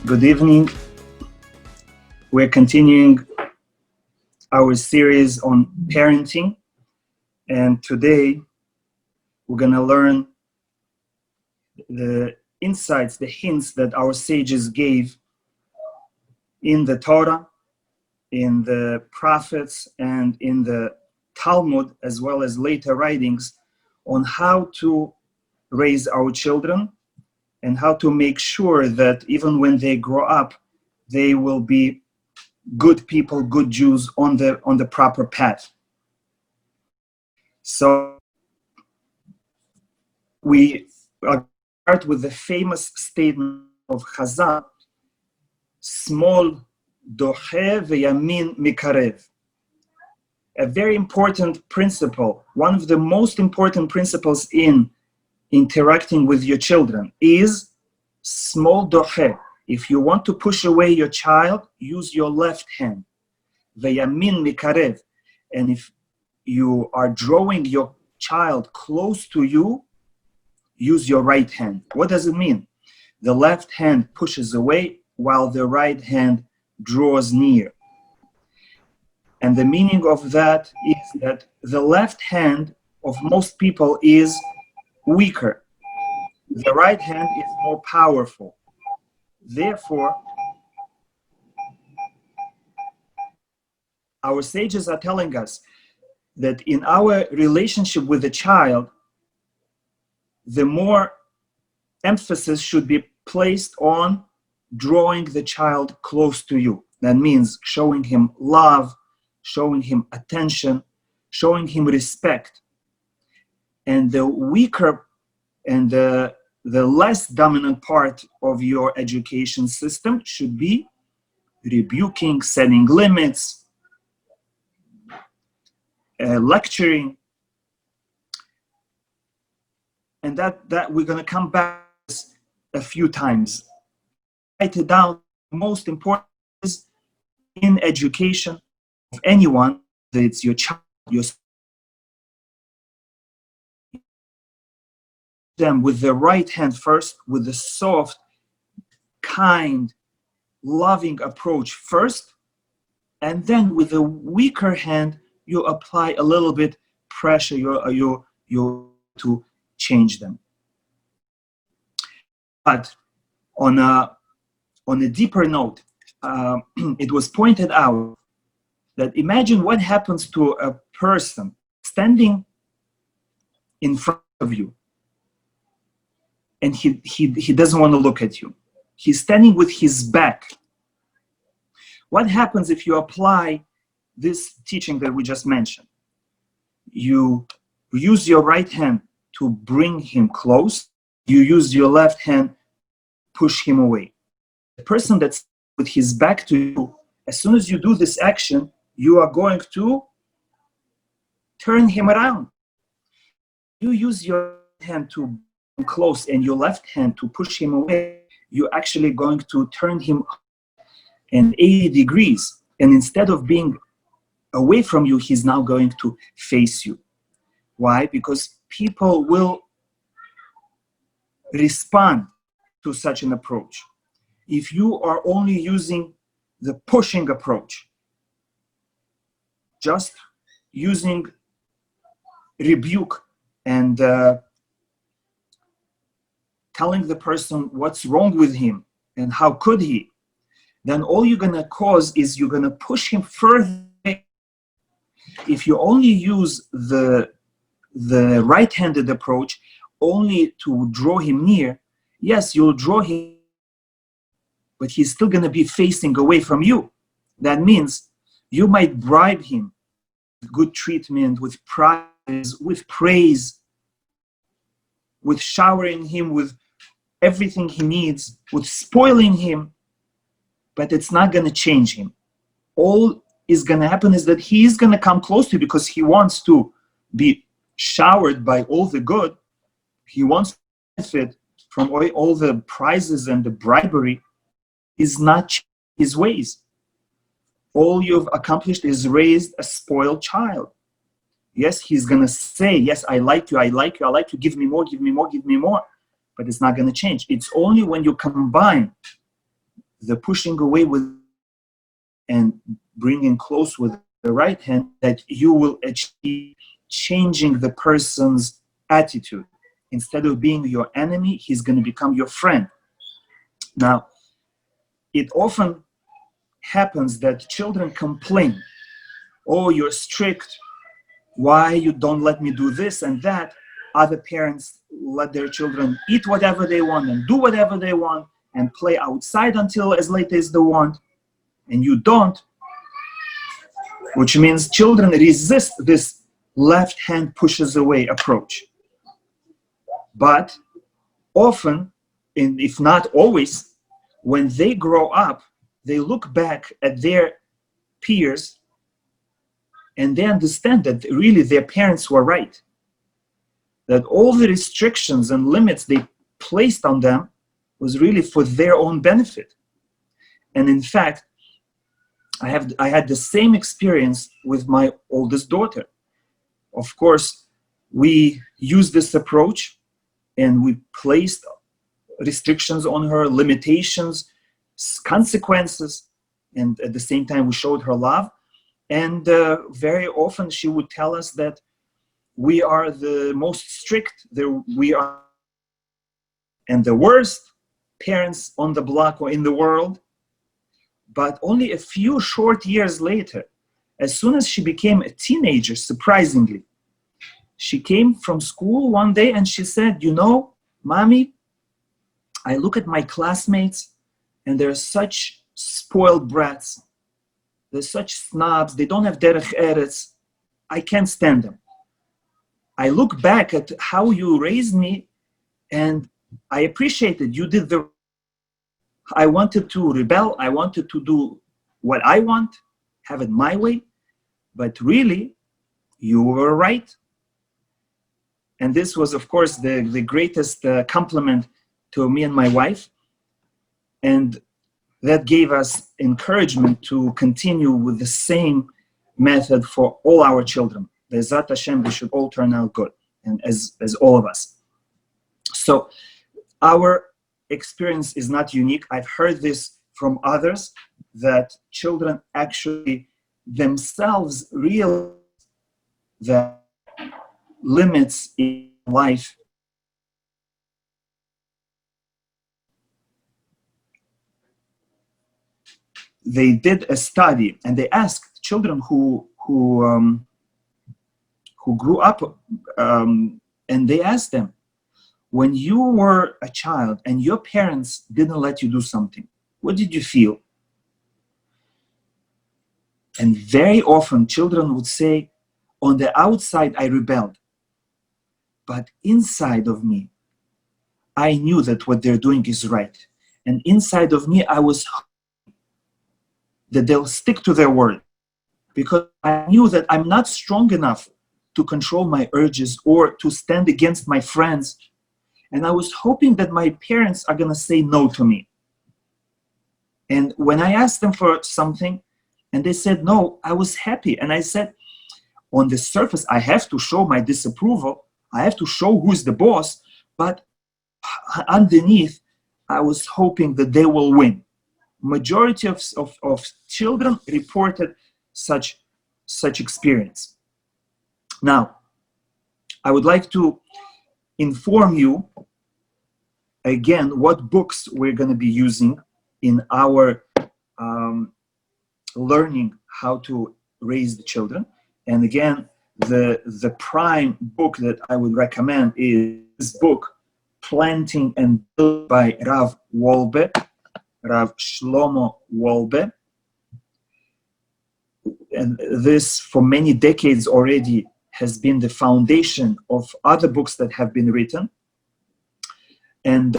Good evening. We're continuing our series on parenting, and today we're going to learn the insights, the hints that our sages gave in the Torah, in the prophets, and in the Talmud, as well as later writings, on how to raise our children and how to make sure that even when they grow up, they will be good people, good Jews on the proper path. So we start with the famous statement of Chazal, small doche veyamin mikarev. A very important principle, one of the most important principles in interacting with your children is small doche. If you want to push away your child, use your left hand. Veyamin mikarev. And if you are drawing your child close to you, use your right hand. What does it mean? The left hand pushes away while the right hand draws near. And the meaning of that is that the left hand of most people is weaker. The right hand is more powerful. Therefore, our sages are telling us that in our relationship with the child, the more emphasis should be placed on drawing the child close to you. That means showing him love, showing him attention, showing him respect. And the weaker and the less dominant part of your education system should be rebuking, setting limits, lecturing. And that we're going to come back a few times. Write it down. Most important is in education of anyone, that it's your child, them with the right hand first, with the soft, kind, loving approach first, and then with the weaker hand, you apply a little bit pressure, you to change them. But on a deeper note, it was pointed out that imagine what happens to a person standing in front of you, and he doesn't want to look at you. He's standing with his back. What happens if you apply this teaching that we just mentioned? You use your right hand to bring him close. You use your left hand to push him away. The person that's with his back to you, as soon as you do this action, you are going to turn him around. You use your hand to bring him close and your left hand to push him away, you're actually going to turn him in 80 degrees. And instead of being away from you, he's now going to face you. Why? Because people will respond to such an approach. If you are only using the pushing approach, just using rebuke and telling the person what's wrong with him and how could he, then all you're going to cause is you're going to push him further. If you only use the right-handed approach only to draw him near, yes, you'll draw him, but he's still going to be facing away from you. That means you might bribe him with good treatment, with prize, with praise, with showering him with everything he needs, with spoiling him, but it's not going to change him. All is going to happen is that he is going to come close to you because he wants to be showered by all the good. He wants to benefit from all the prizes and the bribery. Is not his ways. All you've accomplished is raised a spoiled child. Yes, he's going to say, yes, I like you, I like you, I like you, give me more, give me more, give me more. But it's not going to change. It's only when you combine the pushing away with and bringing close with the right hand, that you will achieve changing the person's attitude. Instead of being your enemy, he's going to become your friend. Now, it often happens that children complain, oh, you're strict, why you don't let me do this and that. Other parents let their children eat whatever they want and do whatever they want and play outside until as late as they want, and you don't, which means children resist this left hand pushes away approach. But often, if not always, when they grow up, they look back at their peers and they understand that really their parents were right. That all the restrictions and limits they placed on them was really for their own benefit. And in fact, I had the same experience with my oldest daughter. Of course, we used this approach and we placed restrictions on her, limitations, consequences, and at the same time we showed her love. And very often she would tell us that we are the most strict, we are and the worst parents on the block or in the world. But only a few short years later, as soon as she became a teenager, surprisingly, she came from school one day and she said, you know, Mommy, I look at my classmates and they're such spoiled brats. They're such snobs. They don't have derech eretz. I can't stand them. I look back at how you raised me and I appreciated you did the. I wanted to rebel. I wanted to do what I want, have it my way. But really, you were right. And this was, of course, the greatest compliment to me and my wife. And that gave us encouragement to continue with the same method for all our children. Be'ezrat Hashem, they should all turn out good, and as all of us. So our experience is not unique. I've heard this from others, that children actually themselves realize that limits in life they did a study and they asked children who grew up and they asked them, when you were a child and your parents didn't let you do something, what did you feel? And very often children would say, on the outside I rebelled, but inside of me I knew that what they're doing is right, and inside of me I was hoping that they'll stick to their word, because I knew that I'm not strong enough to control my urges or to stand against my friends. And I was hoping that my parents are going to say no to me. And when I asked them for something and they said no, I was happy. And I said, on the surface, I have to show my disapproval. I have to show who's the boss. But underneath, I was hoping that they will win. Majority of children reported such experience. Now, I would like to inform you again what books we're going to be using in our learning how to raise the children. And again, the prime book that I would recommend is this book, Planting and Build by Rav Shlomo Wolbe. And this, for many decades already, has been the foundation of other books that have been written. And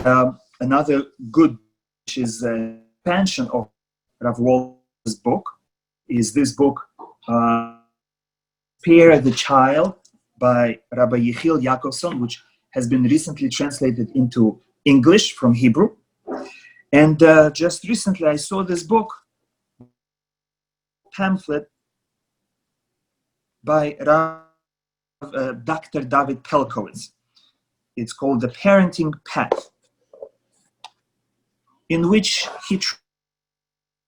another good, which is an expansion of Rav Wolbe's book, is this book, Spare the Child by Rabbi Yechiel Yaakovson, which has been recently translated into English from Hebrew. And just recently I saw this book, pamphlet by Dr. David Pelkowitz. It's called The Parenting Path, in which he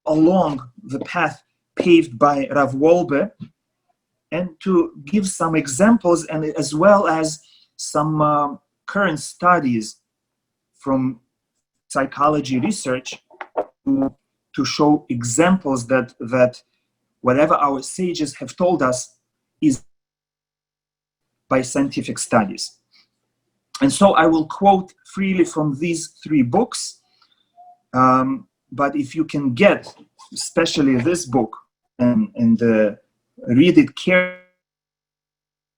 along the path paved by Rav Wolbe, and to give some examples, and as well as some current studies from psychology research to show examples that whatever our sages have told us is by scientific studies. And so I will quote freely from these three books, but if you can get, especially this book, and read it carefully.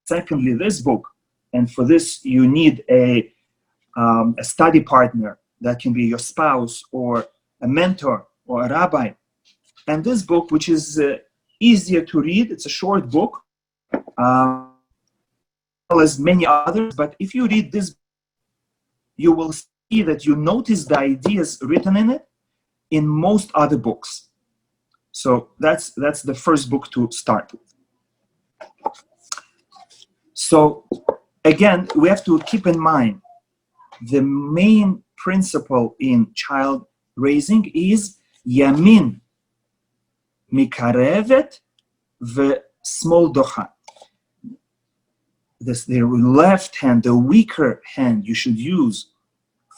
Secondly, this book, and for this you need a study partner that can be your spouse or a mentor or a rabbi. And this book, which is easier to read, it's a short book, as many others, but if you read this, you will see that you notice the ideas written in it in most other books. So that's the first book to start with. So again, we have to keep in mind the main principle in child raising is yamin mikarevet v'smol docha. The left hand, the weaker hand, you should use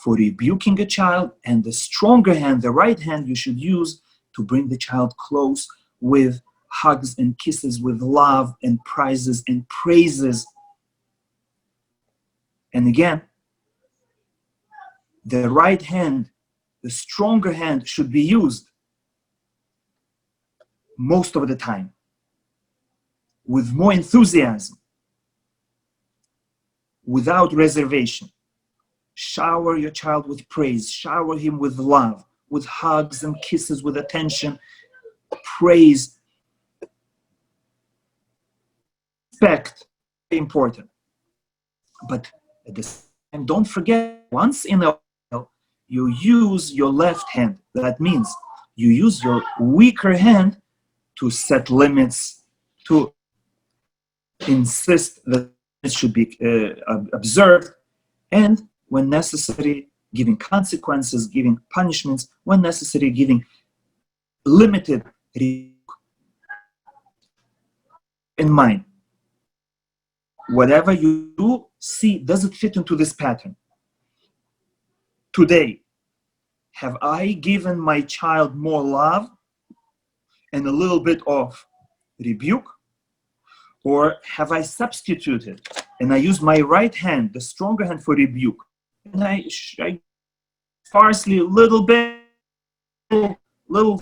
for rebuking a child, and the stronger hand, the right hand, you should use to bring the child close with hugs and kisses, with love and prizes and praises. And again, the right hand, the stronger hand, should be used most of the time with more enthusiasm, without reservation. Shower your child with praise, shower him with love, with hugs and kisses, with attention, praise, respect, important. But at the same time, don't forget, once in a while, you use your left hand. That means you use your weaker hand to set limits, to insist that it should be observed, and when necessary, giving consequences, giving punishments, when necessary, giving limited in mind. Whatever you do, see, does it fit into this pattern? Today, have I given my child more love and a little bit of rebuke? Or have I substituted and I use my right hand, the stronger hand, for rebuke? And I sparsely, a little bit, little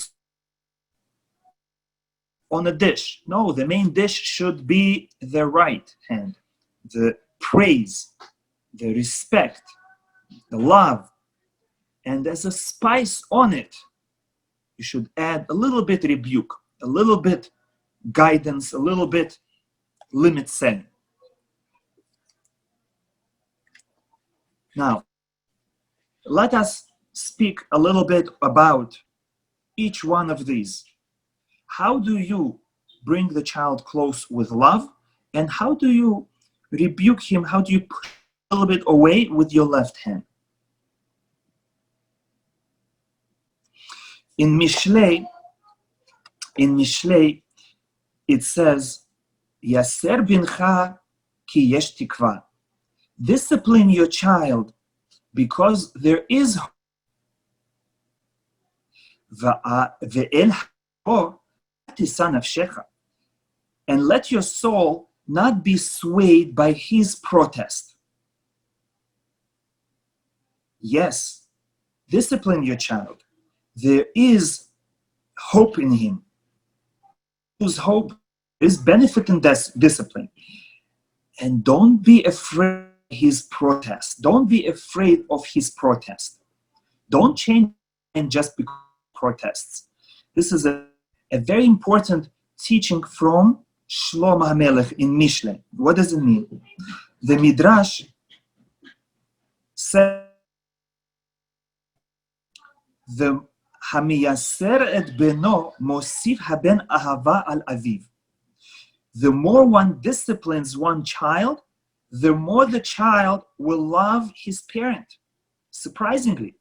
on a dish. No, the main dish should be the right hand. The praise, the respect, the love. And as a spice on it, you should add a little bit rebuke, a little bit guidance, a little bit limit setting. Now, let us speak a little bit about each one of these. How do you bring the child close with love? And how do you rebuke him? How do you push a little bit away with your left hand? In Mishlei, it says, Yaser bincha ki yesh tikva. Discipline your child because there is hope. And let your soul not be swayed by his protest. Yes, discipline your child. There is hope in him. Whose hope is benefit in discipline. And don't be afraid of his protest. Don't be afraid of his protest. Don't change and just because of protests. This is a very important teaching from Shlomo HaMelech in Mishlei. What does it mean? The Midrash said, the Hamiyaser et beno mosif haben ahava al aviv. The more one disciplines one child, the more the child will love his parent. Surprisingly,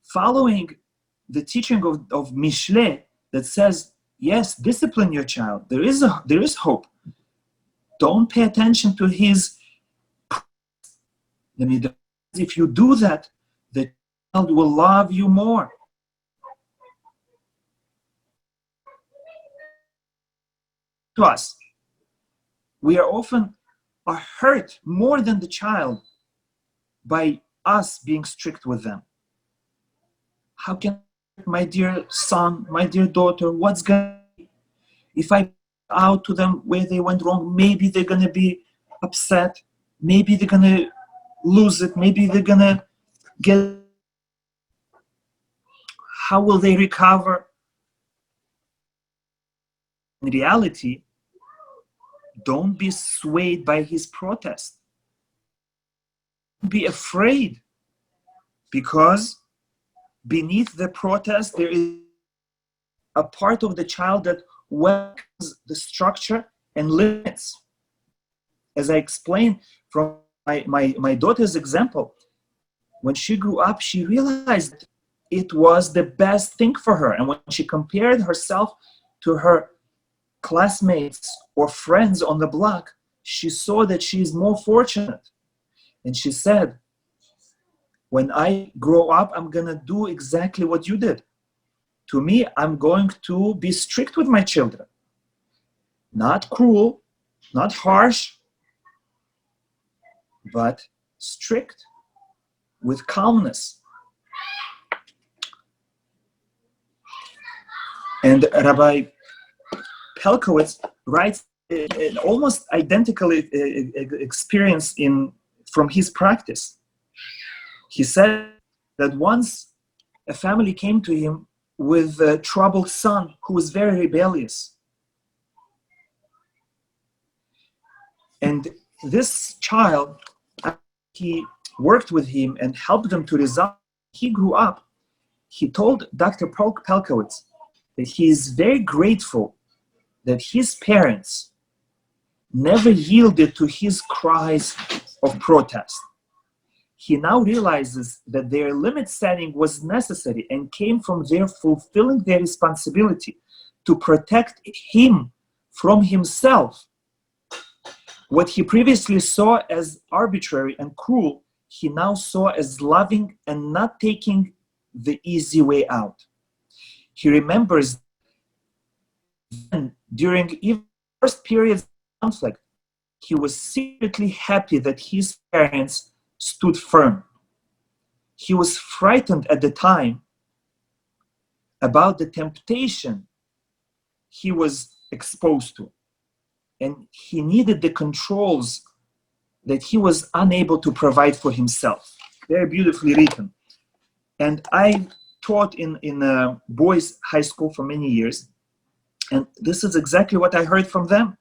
following the teaching of Mishle that says, yes, discipline your child. There is hope. Don't pay attention to his. If you do that, the child will love you more. To us, we are often hurt more than the child by us being strict with them. How can my dear son, my dear daughter, what's going to be if I out to them where they went wrong? Maybe they're going to be upset. Maybe they're going to lose it. Maybe they're going to get. How will they recover? In reality, don't be swayed by his protest. Don't be afraid, because beneath the protest there is a part of the child that welcomes the structure and limits. As I explained from my daughter's example, when she grew up, she realized it was the best thing for her. And when she compared herself to her classmates or friends on the block, she saw that she is more fortunate. And she said, when I grow up, I'm going to do exactly what you did. To me, I'm going to be strict with my children. Not cruel, not harsh, but strict, with calmness. And Rabbi Pelkowitz writes an almost identical experience from his practice. He said that once a family came to him with a troubled son who was very rebellious. And this child, he worked with him and helped him to resolve. He grew up. He told Dr. Pelkowitz that he is very grateful that his parents never yielded to his cries of protest. He now realizes that their limit setting was necessary and came from their fulfilling their responsibility to protect him from himself. What he previously saw as arbitrary and cruel, he now saw as loving and not taking the easy way out. He remembers during even first periods of conflict, he was secretly happy that his parents stood firm. He was frightened at the time about the temptation he was exposed to. And he needed the controls that he was unable to provide for himself. Very beautifully written. And I taught in a boys' high school for many years. And this is exactly what I heard from them.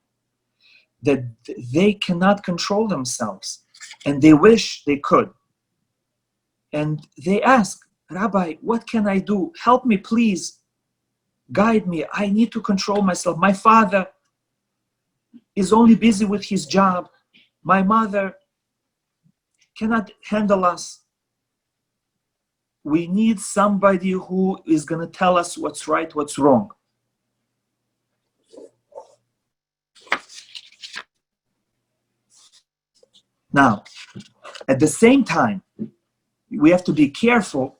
That they cannot control themselves. And they wish they could. And they ask, Rabbi, what can I do? Help me, please. Guide me. I need to control myself. My father is only busy with his job. My mother cannot handle us. We need somebody who is going to tell us what's right, what's wrong. Now, at the same time, we have to be careful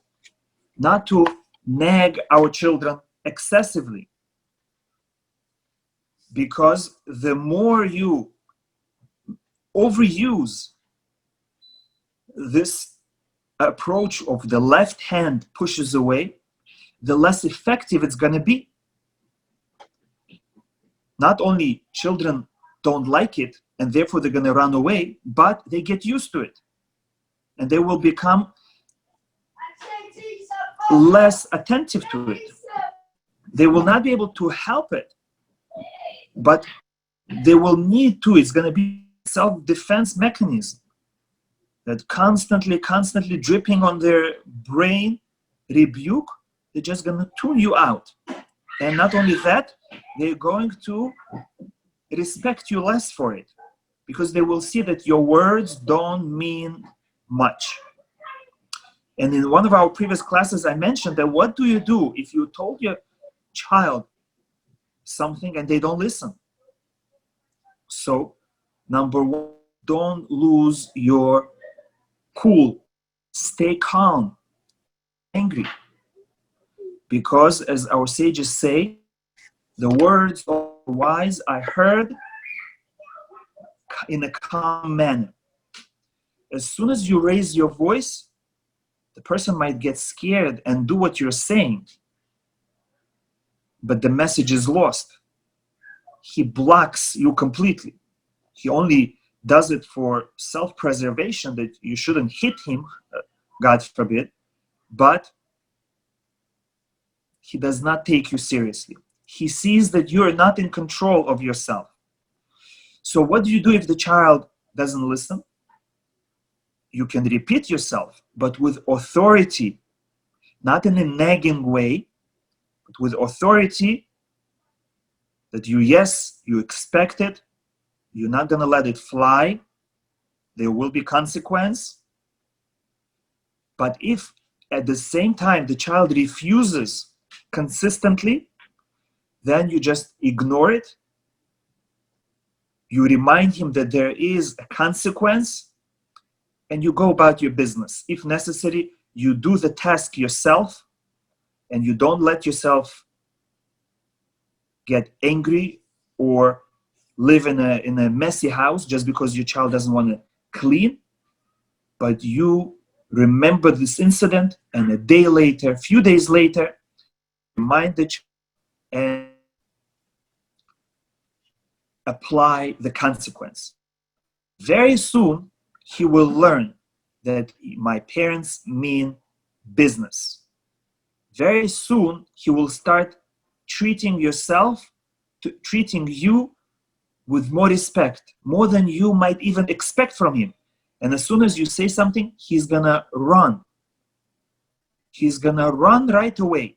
not to nag our children excessively. Because the more you overuse this approach of the left hand pushes away, the less effective it's going to be. Not only children don't like it and therefore they're going to run away, but they get used to it. And they will become less attentive to it. They will not be able to help it, but they will need to. It's going to be a self-defense mechanism that constantly dripping on their brain rebuke. They're just going to tune you out. And not only that, they're going to respect you less for it, because they will see that your words don't mean much. And in one of our previous classes, I mentioned that what do you do if you told your child something and they don't listen? So, number one, don't lose your cool. Stay calm, angry. Because as our sages say, the words of the wise are heard in a calm manner. As soon as you raise your voice, the person might get scared and do what you're saying, but the message is lost. He blocks you completely. He only does it for self-preservation, that you shouldn't hit him, God forbid, but he does not take you seriously. He sees that you are not in control of yourself. So what do you do if the child doesn't listen? You can repeat yourself, but with authority, not in a nagging way, but with authority that you expect it, you're not going to let it fly, there will be consequence. But if at the same time the child refuses consistently, then you just ignore it. You remind him that there is a consequence, and you go about your business. If necessary, you do the task yourself, and you don't let yourself get angry or live in a messy house just because your child doesn't want to clean. But you remember this incident, and a day later, a few days later, remind the child and apply the consequence. Very soon, he will learn that my parents mean business. Very soon, he will start treating you with more respect, more than you might even expect from him. And as soon as you say something, he's gonna run. He's gonna run right away.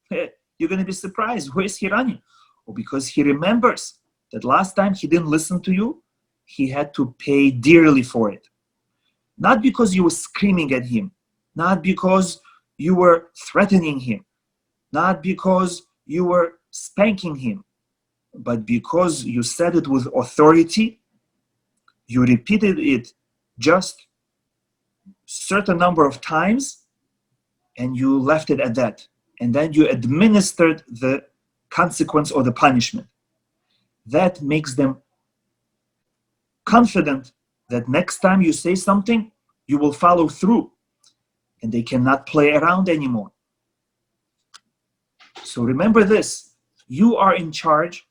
You're gonna be surprised. Where is he running? Oh, because he remembers that last time he didn't listen to you, he had to pay dearly for it. Not because you were screaming at him, not because you were threatening him, not because you were spanking him, but because you said it with authority, you repeated it just a certain number of times, and you left it at that. And then you administered the consequence or the punishment. That makes them confident that next time you say something, you will follow through, and they cannot play around anymore. So remember this, you are in charge.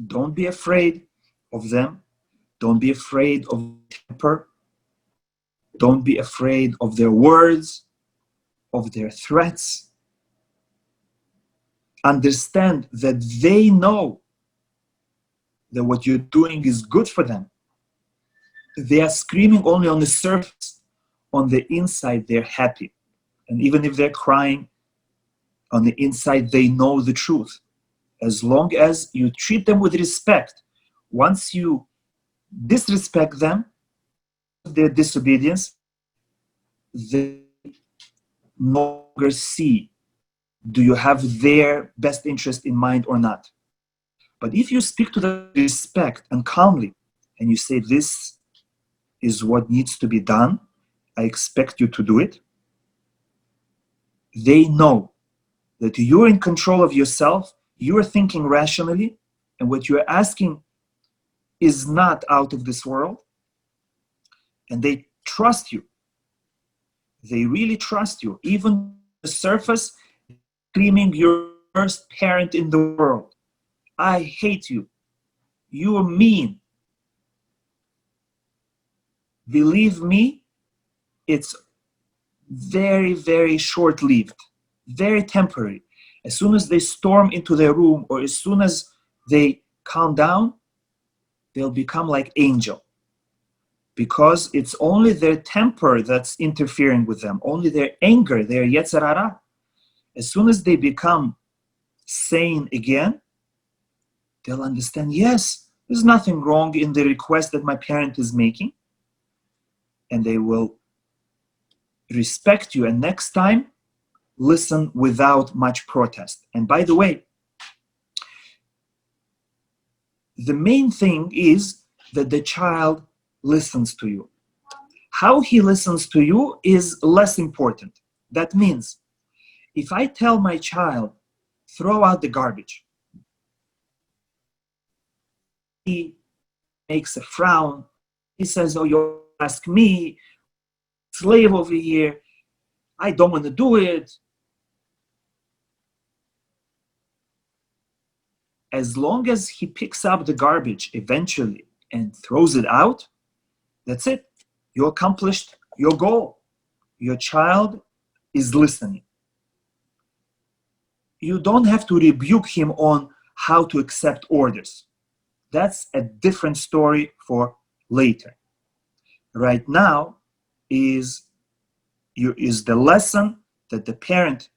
Don't be afraid of them. Don't be afraid of temper. Don't be afraid of their words, of their threats. Understand that they know that what you're doing is good for them. They are screaming only on the surface. On the inside, they're happy. And even if they're crying, on the inside, they know the truth. As long as you treat them with respect. Once you disrespect them, their disobedience, they no longer see, do you have their best interest in mind or not? But if you speak to them with respect and calmly, and you say, this is what needs to be done, I expect you to do it, they know that you're in control of yourself, you're thinking rationally, and what you're asking is not out of this world, and they trust you. They really trust you. Even on the surface, screaming, you're the worst parent in the world. I hate you. You are mean. Believe me, it's very, very short-lived, very temporary. As soon as they storm into their room, or as soon as they calm down, they'll become like angel. Because it's only their temper that's interfering with them, only their anger, their yetzer hara. As soon as they become sane again, they'll understand, yes, there's nothing wrong in the request that my parent is making. And they will respect you, and next time, listen without much protest. And by the way, the main thing is that the child listens to you. How he listens to you is less important. That means if I tell my child, throw out the garbage, he makes a frown. He says, oh, you ask me, slave over here. I don't want to do it. As long as he picks up the garbage eventually and throws it out, that's it. You accomplished your goal. Your child is listening. You don't have to rebuke him on how to accept orders. That's a different story for later. Right now is the lesson that the parent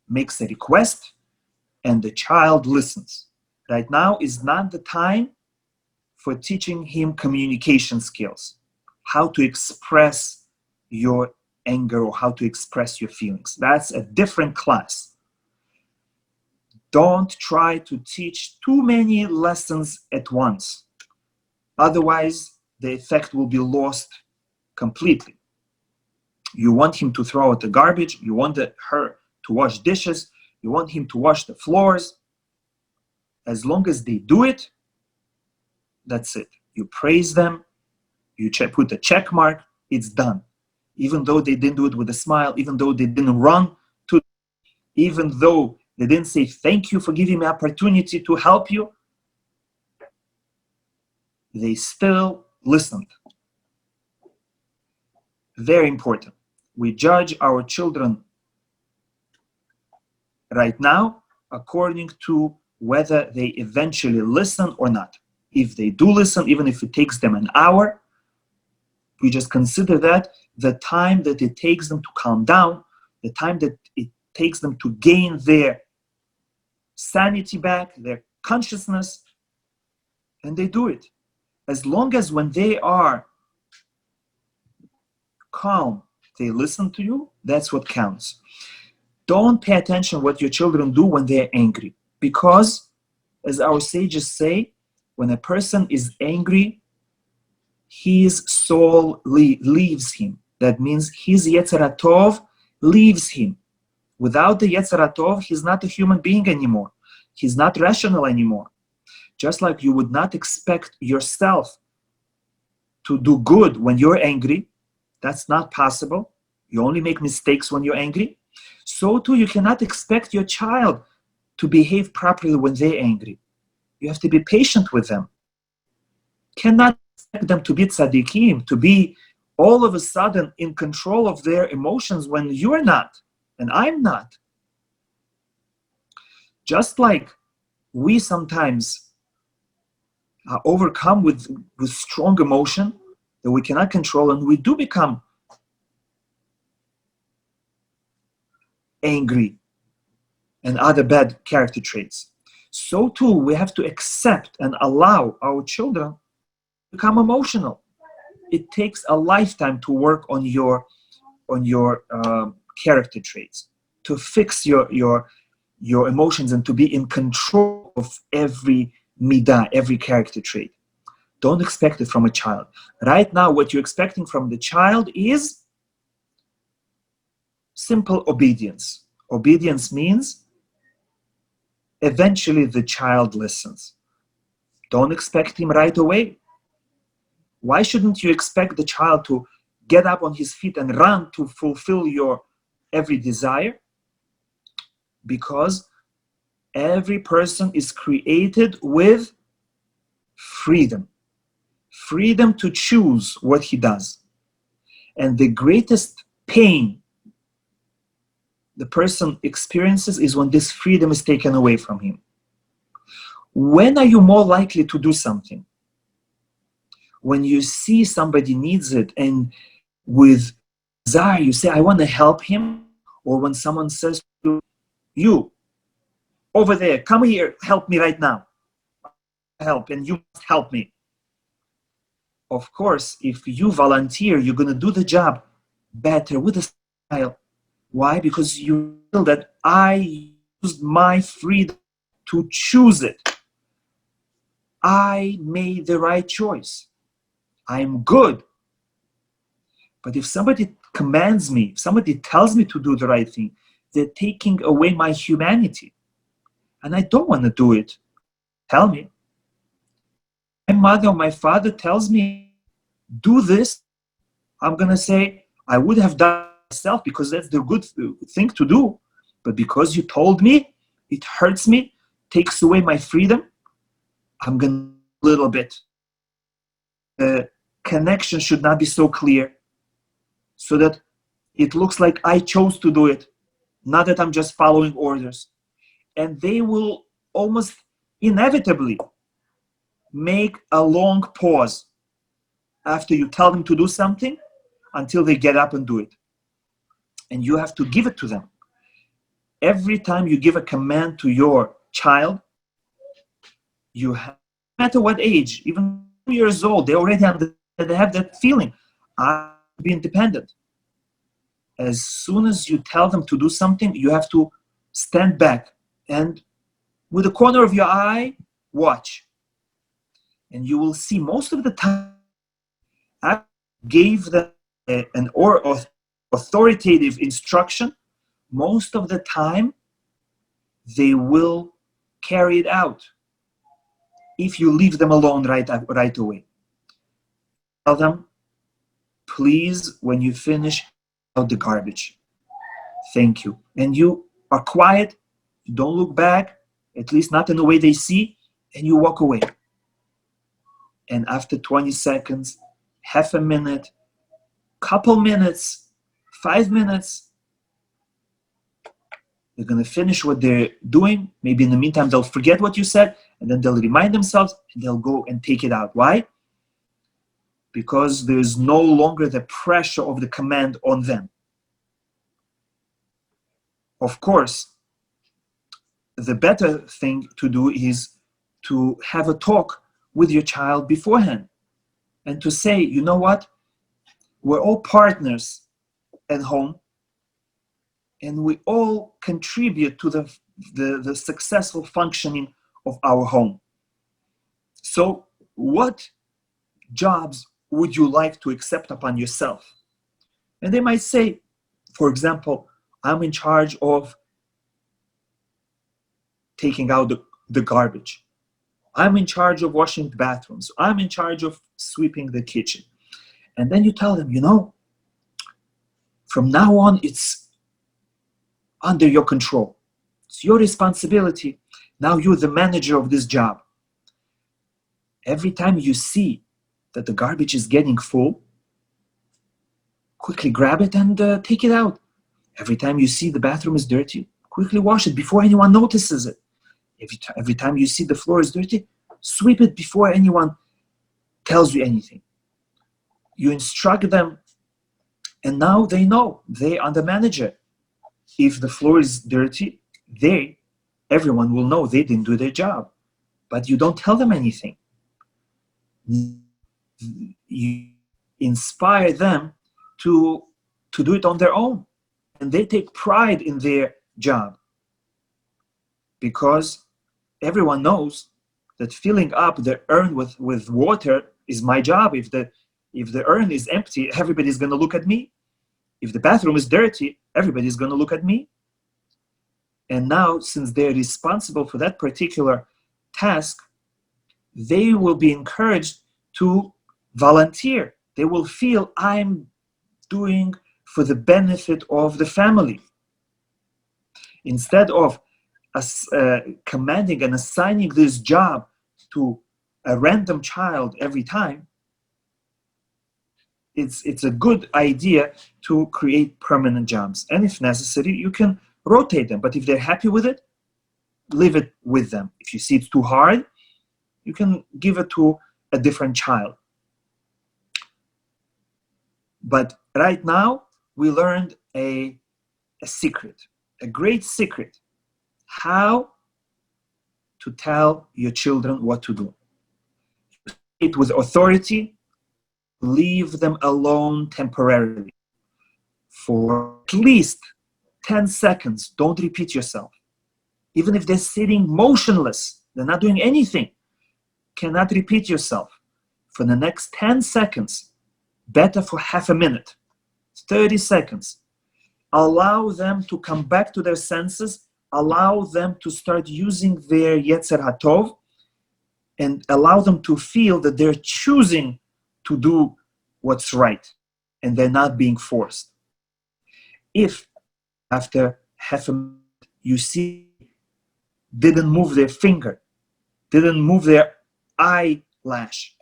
makes a request and the child listens. Right now is not the time for teaching him communication skills, how to express your anger or how to express your feelings. That's a different class. Don't try to teach too many lessons at once. Otherwise, the effect will be lost completely. You want him to throw out the garbage. You want her to wash dishes. You want him to wash the floors. As long as they do it, that's it. You praise them. You put a check mark. It's done. Even though they didn't do it with a smile, even though they didn't run to, even though they didn't say thank you for giving me opportunity to help you, they still listened. Very important. We judge our children right now according to whether they eventually listen or not. If they do listen, even if it takes them an hour, we just consider that the time that it takes them to calm down, the time that it takes them to gain their sanity back, their consciousness, and they do it. As long as when they are calm, they listen to you, that's what counts. Don't pay attention what your children do when they're angry, because as our sages say, when a person is angry, his soul leaves him. That means his Yetzer Tov leaves him. Without the Yetzer Tov, he's not a human being anymore. He's not rational anymore. Just like you would not expect yourself to do good when you're angry, that's not possible. You only make mistakes when you're angry. So too, you cannot expect your child to behave properly when they're angry. You have to be patient with them. Cannot expect them to be tzaddikim, to be all of a sudden in control of their emotions when you're not, and I'm not. Just like we sometimes are overcome with strong emotion that we cannot control, and we do become angry and other bad character traits. So too, we have to accept and allow our children to become emotional. It takes a lifetime to work on your character traits, to fix your emotions and to be in control of every midah, every character trait. Don't expect it from a child. Right now, what you're expecting from the child is simple obedience. Obedience means eventually the child listens. Don't expect him right away. Why shouldn't you expect the child to get up on his feet and run to fulfill your every desire? Because every person is created with freedom. Freedom to choose what he does. And the greatest pain the person experiences is when this freedom is taken away from him. When are you more likely to do something? When you see somebody needs it and with desire you say, I want to help him, or when someone says to you, over there, come here, help me right now. Help, and you must help me. Of course, if you volunteer, you're going to do the job better, with a smile. Why? Because you feel that I used my freedom to choose it. I made the right choice. I'm good. But if somebody commands me, if somebody tells me to do the right thing, they're taking away my humanity. And I don't want to do it. Tell me. My mother or my father tells me, do this. I'm going to say, I would have done it myself because that's the good thing to do. But because you told me, it hurts me, takes away my freedom, I'm going to a little bit. The connection should not be so clear so that it looks like I chose to do it, not that I'm just following orders. And they will almost inevitably make a long pause after you tell them to do something until they get up and do it. And you have to give it to them. Every time you give a command to your child, you have, no matter what age, even 2 years old, they already have that feeling. I will be independent. As soon as you tell them to do something, you have to stand back and with the corner of your eye, watch. And you will see most of the time, I gave them an authoritative instruction. Most of the time, they will carry it out if you leave them alone right away. Tell them, please, when you finish, out the garbage. Thank you. And you are quiet, you don't look back, at least not in the way they see, and you walk away. And after 20 seconds, half a minute, couple minutes, 5 minutes, they're going to finish what they're doing. Maybe in the meantime, they'll forget what you said, and then they'll remind themselves, and they'll go and take it out. Why? Because there's no longer the pressure of the command on them. Of course, the better thing to do is to have a talk with your child beforehand and to say, you know what? We're all partners at home, and we all contribute to the successful functioning of our home. So what jobs would you like to accept upon yourself? And they might say, for example, I'm in charge of taking out the garbage. I'm in charge of washing the bathrooms. I'm in charge of sweeping the kitchen. And then you tell them, you know, from now on, it's under your control. It's your responsibility. Now you're the manager of this job. Every time you see that the garbage is getting full, quickly grab it and take it out. Every time you see the bathroom is dirty, quickly wash it before anyone notices it. Every time you see the floor is dirty, sweep it before anyone tells you anything. You instruct them, and now they know. They are the manager. If the floor is dirty, everyone will know they didn't do their job. But you don't tell them anything. You inspire them to do it on their own. And they take pride in their job. Because everyone knows that filling up the urn with water is my job. If the urn is empty, everybody's going to look at me. If the bathroom is dirty, everybody's going to look at me. And now, since they're responsible for that particular task, they will be encouraged to volunteer. They will feel I'm doing for the benefit of the family. Instead of commanding and assigning this job to a random child every time, it's a good idea to create permanent jobs. And if necessary, you can rotate them. But if they're happy with it, leave it with them. If you see it's too hard, you can give it to a different child. But right now, we learned a secret, a great secret, how to tell your children what to do. It with authority, leave them alone temporarily. for at least 10 seconds. Don't repeat yourself. Even if they're sitting motionless, they're not doing anything, cannot repeat yourself. For the next 10 seconds, better for half a minute, 30 seconds. Allow them to come back to their senses, allow them to start using their Yetzer HaTov, and allow them to feel that they're choosing to do what's right, and they're not being forced. If after half a minute you see didn't move their finger, didn't move their eyelash,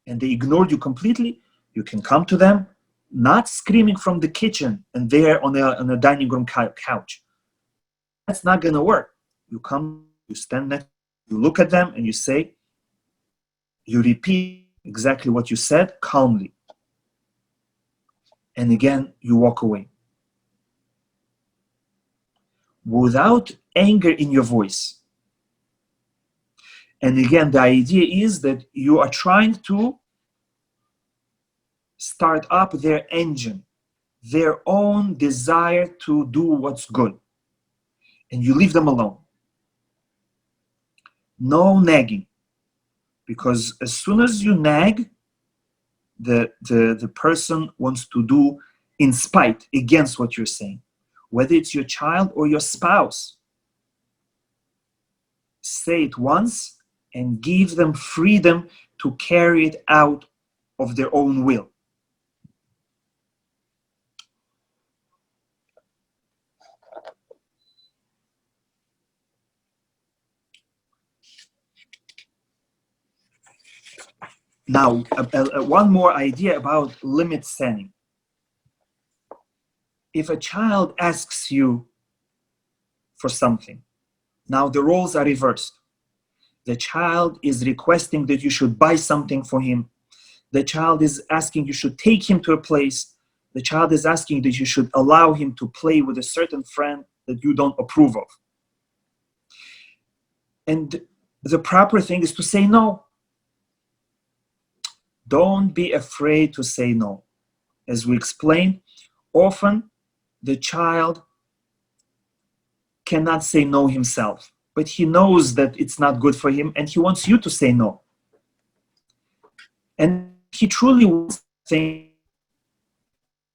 and they ignored you completely, you can come to them, not screaming from the kitchen and there on a dining room couch. That's not going to work. You come, you stand next, you look at them, and you say, you repeat exactly what you said calmly. And again, you walk away. Without anger in your voice. And again, the idea is that you are trying to start up their engine, their own desire to do what's good. And you leave them alone. No nagging. Because as soon as you nag, the person wants to do in spite, against what you're saying. Whether it's your child or your spouse. Say it once and give them freedom to carry it out of their own will. Now, one more idea about limit setting. If a child asks you for something, now the roles are reversed. The child is requesting that you should buy something for him. The child is asking you should take him to a place. The child is asking that you should allow him to play with a certain friend that you don't approve of. And the proper thing is to say no. Don't be afraid to say no. As we explained, often the child cannot say no himself, but he knows that it's not good for him and he wants you to say no. And he truly wants to say,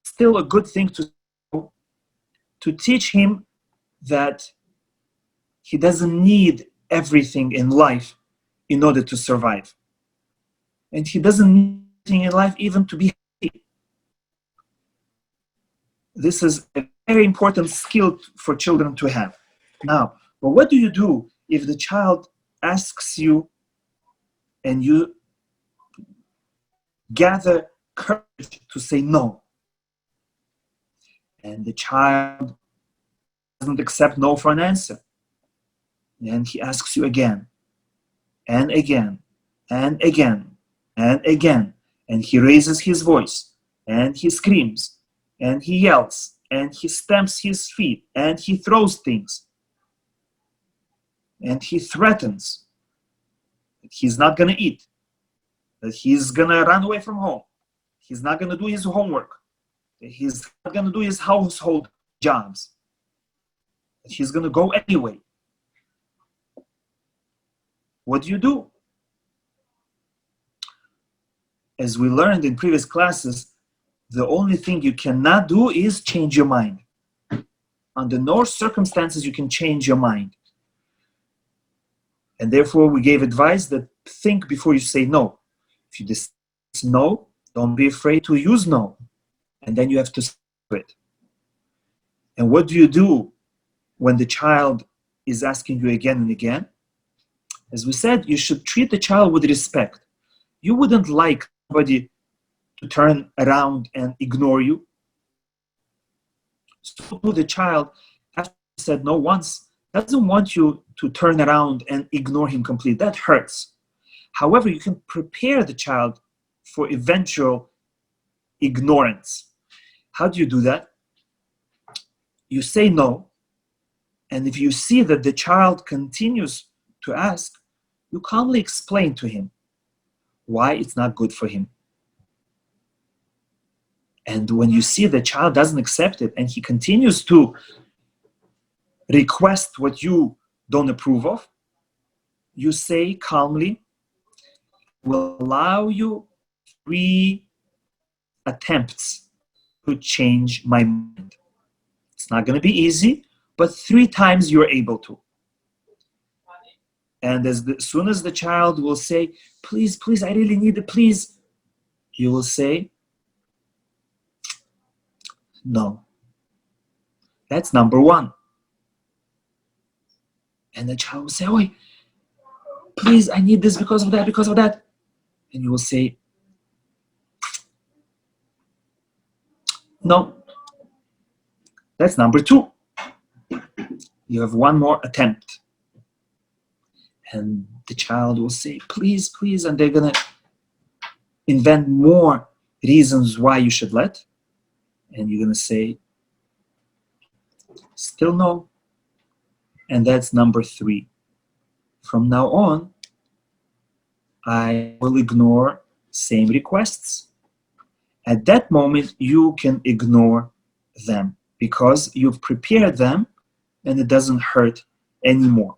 still a good thing to teach him that he doesn't need everything in life in order to survive. And he doesn't need anything in life even to be happy. This is a very important skill for children to have. Now, but what do you do if the child asks you and you gather courage to say no? And the child doesn't accept no for an answer. And he asks you again, and again, and again, and again. And he raises his voice, and he screams, and he yells, and he stamps his feet, and he throws things. And he threatens that he's not going to eat, that he's going to run away from home, he's not going to do his homework, that he's not going to do his household jobs, that he's going to go anyway. What do? As we learned in previous classes, the only thing you cannot do is change your mind. Under no circumstances you can change your mind. And therefore we gave advice that think before you say no. If you decide no, don't be afraid to use no. And then you have to say it. And what do you do when the child is asking you again and again? As we said, you should treat the child with respect. You wouldn't like somebody to turn around and ignore you. So the child, after you said no once, doesn't want you to turn around and ignore him completely. That hurts. However, you can prepare the child for eventual ignorance. How do you do that? You say no, and if you see that the child continues to ask, you calmly explain to him why it's not good for him. And when you see the child doesn't accept it and he continues to request what you don't approve of, you say calmly, "Will allow you 3 attempts to change my mind. It's not going to be easy, but 3 times you're able to." And as soon as the child will say, "Please, please, I really need it, please," you will say, "No." That's number 1. And the child will say, "Oh, please, I need this because of that, because of that." And you will say, "No." That's number 2. You have 1 more attempt. And the child will say, "Please, please," and they're going to invent more reasons why you should let. And you're going to say, "Still no." And that's number 3. From now on, I will ignore same requests. At that moment, you can ignore them because you've prepared them and it doesn't hurt anymore.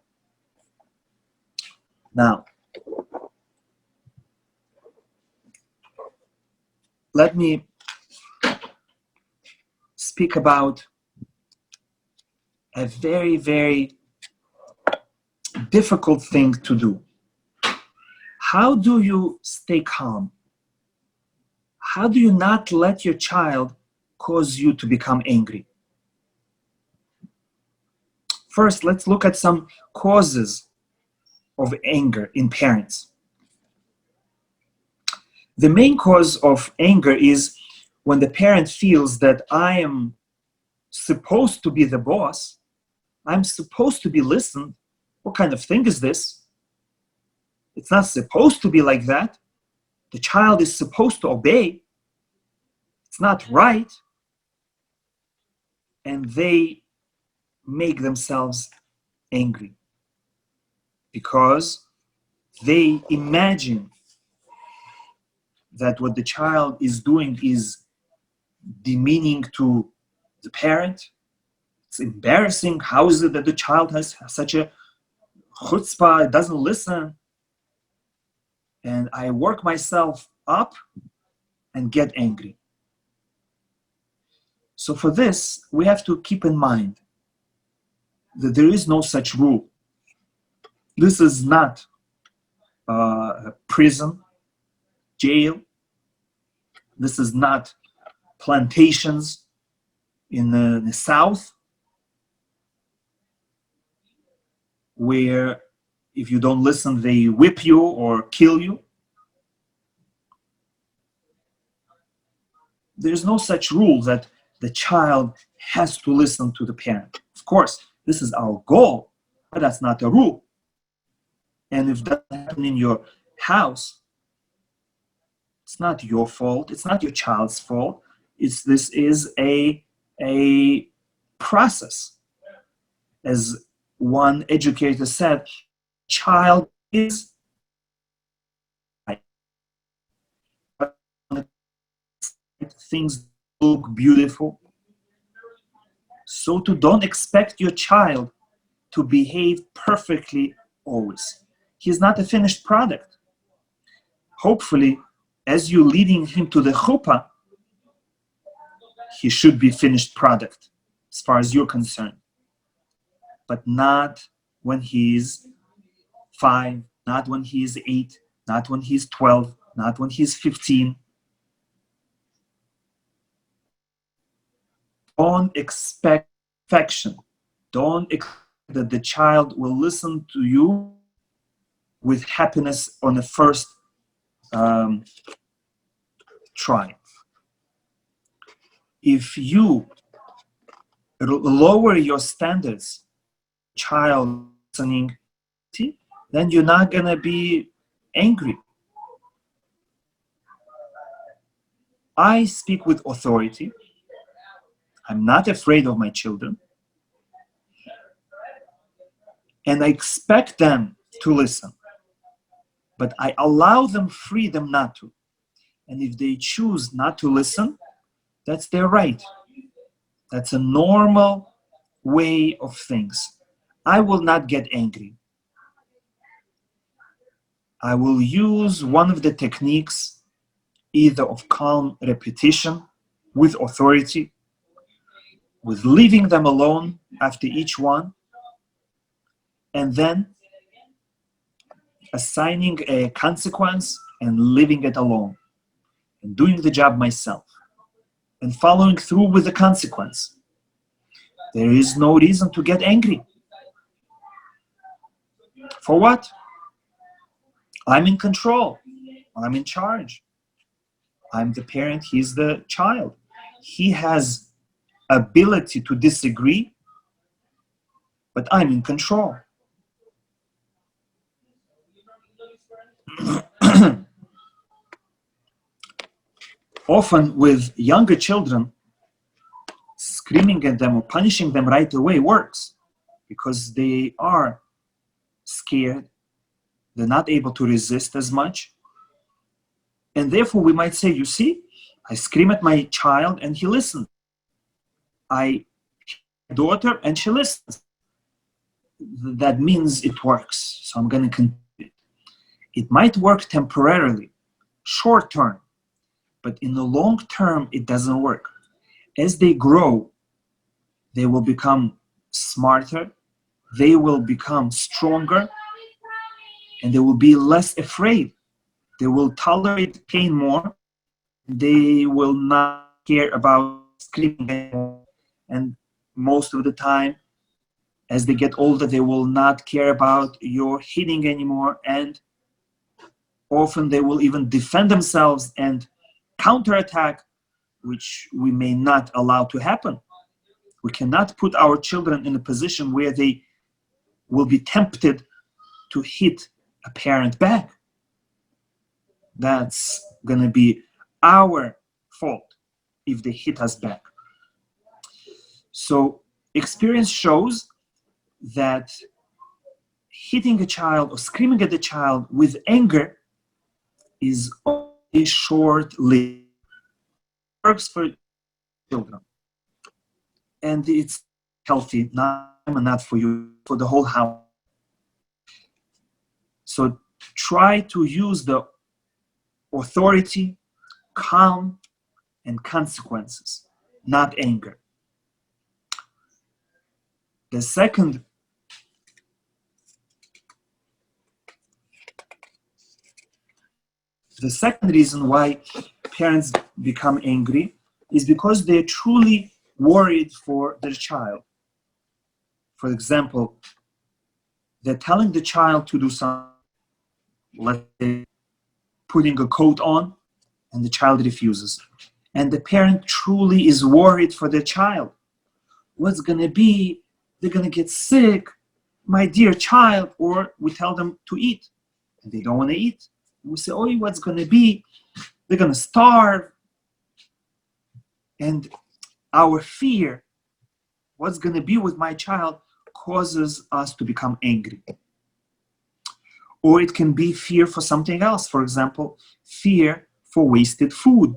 Now, let me speak about a very, very difficult thing to do. How do you stay calm? How do you not let your child cause you to become angry? First, let's look at some causes of anger in parents. The main cause of anger is when the parent feels that I am supposed to be the boss, I'm supposed to be listened. What kind of thing is this? It's not supposed to be like that. The child is supposed to obey. It's not right. And they make themselves angry because they imagine that what the child is doing is demeaning to the parent. It's embarrassing. How is it that the child has such a chutzpah, it doesn't listen? And I work myself up and get angry. So for this, we have to keep in mind that there is no such rule. This is not a prison, jail. This is not plantations in the South, where if you don't listen, they whip you or kill you. There's no such rule that the child has to listen to the parent. Of course, this is our goal, but that's not a rule. And if that happens in your house, it's not your fault. It's not your child's fault. This is a process. As one educator said, child is things look beautiful. So don't expect your child to behave perfectly always. He's not a finished product. Hopefully, as you're leading him to the chuppah, he should be finished product as far as you're concerned. But not when he's 5, not when he's 8, not when he's 12, not when he's 15. Don't expect perfection. Don't expect that the child will listen to you with happiness on the first try. If you lower your standards, child listening, then you're not going to be angry. I speak with authority. I'm not afraid of my children. And I expect them to listen. But I allow them freedom not to. And if they choose not to listen, That's their right. That's a normal way of things. I will not get angry. I will use one of the techniques, either of calm repetition with authority, with leaving them alone after each one, and then assigning a consequence and leaving it alone, and doing the job myself, and following through with the consequence. There is no reason to get angry. For what? I'm in control. I'm in charge. I'm the parent, he's the child. He has ability to disagree, but I'm in control. Often with younger children, screaming at them or punishing them right away works because they are scared. They're not able to resist as much. And therefore we might say, you see, I scream at my child and he listens. I daughter and she listens. That means it works. So I'm going to continue. It might work temporarily, short term, but in the long term, it doesn't work. As they grow, they will become smarter, they will become stronger, and they will be less afraid. They will tolerate pain more. They will not care about screaming anymore. And most of the time, as they get older, they will not care about your hitting anymore. And often they will even defend themselves and counterattack, which we may not allow to happen. We cannot put our children in a position where they will be tempted to hit a parent back. That's going to be our fault if they hit us back. So experience shows that hitting a child or screaming at the child with anger is only short-lived. Works for children. And it's healthy, not for you, for the whole house. So try to use the authority, calm, and consequences, not anger. The second reason why parents become angry is because they're truly worried for their child. For example, they're telling the child to do something, let's say putting a coat on, and the child refuses. And the parent truly is worried for their child. What's going to be? They're going to get sick, my dear child. Or we tell them to eat, and they don't want to eat. We say, oh, what's going to be? They're going to starve. And our fear, what's going to be with my child, causes us to become angry. Or it can be fear for something else. For example, fear for wasted food.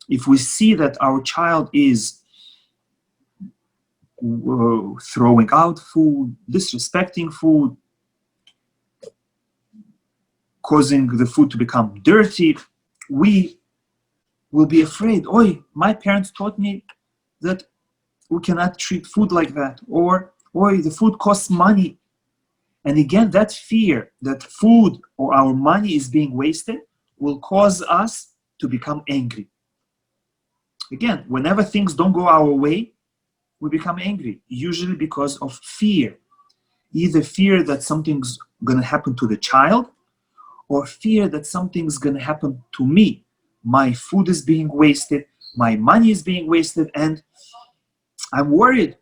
If we see that our child is throwing out food, disrespecting food, causing the food to become dirty, we will be afraid. Oi, my parents taught me that we cannot treat food like that. Or, oi, the food costs money. And again, that fear that food or our money is being wasted will cause us to become angry. Again, whenever things don't go our way, we become angry, usually because of fear. Either fear that something's going to happen to the child, or fear that something's going to happen to me. My food is being wasted, my money is being wasted, and I'm worried.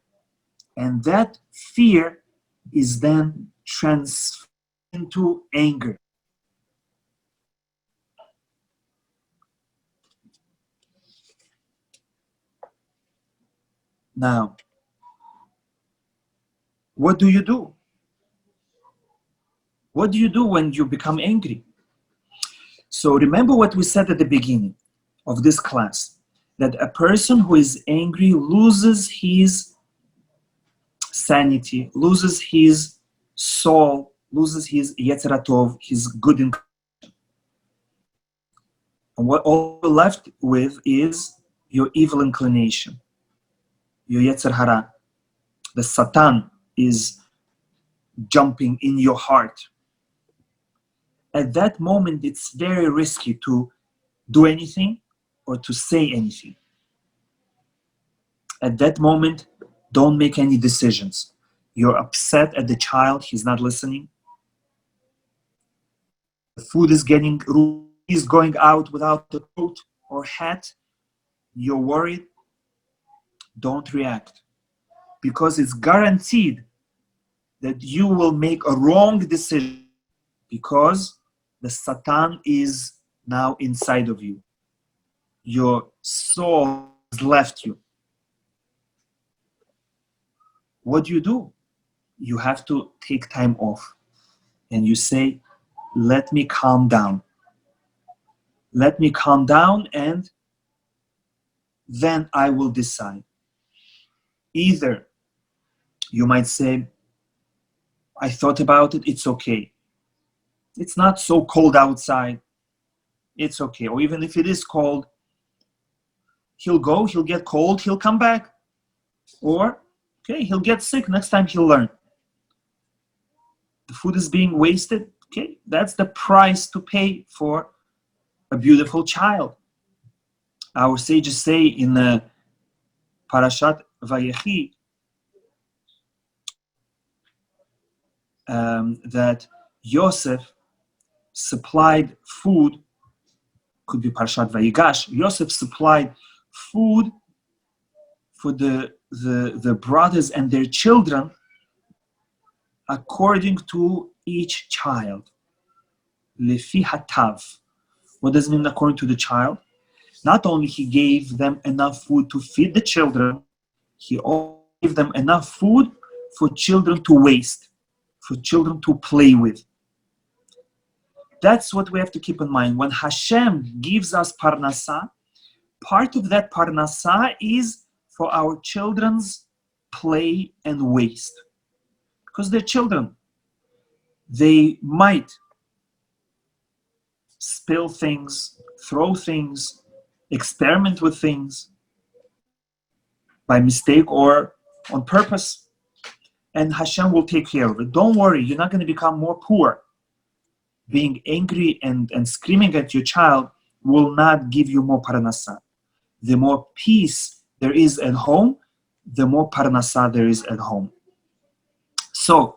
And that fear is then transferred into anger. Now, what do you do? What do you do when you become angry? So remember what we said at the beginning of this class, that a person who is angry loses his sanity, loses his soul, loses his Yetzer Tov, his good inclination. And what all you're left with is your evil inclination, your Yetzer Hara. The Satan is jumping in your heart. At that moment, it's very risky to do anything or to say anything. At that moment, don't make any decisions. You're upset at the child, he's not listening. The food is getting ruined, he's going out without a coat or hat. You're worried. Don't react, because it's guaranteed that you will make a wrong decision, because the Satan is now inside of you. Your soul has left you. What do? You have to take time off and you say, let me calm down. Let me calm down, and then I will decide. Either you might say, I thought about it, it's okay. It's not so cold outside. It's okay. Or even if it is cold, he'll go, he'll get cold, he'll come back. Or, okay, he'll get sick, next time he'll learn. The food is being wasted. Okay, that's the price to pay for a beautiful child. Our sages say in the Parashat Vayechi that Yosef supplied food, could be Parashat Vayigash, Yosef supplied food for the brothers and their children according to each child. Lefi hatav. What does it mean according to the child? Not only he gave them enough food to feed the children, he also gave them enough food for children to waste, for children to play with. That's what we have to keep in mind. When Hashem gives us parnasa, part of that parnasa is for our children's play and waste. Because they're children. They might spill things, throw things, experiment with things by mistake or on purpose. And Hashem will take care of it. Don't worry, you're not going to become more poor. Being angry and screaming at your child will not give you more parnasa. The more peace there is at home, the more parnasa there is at home. So,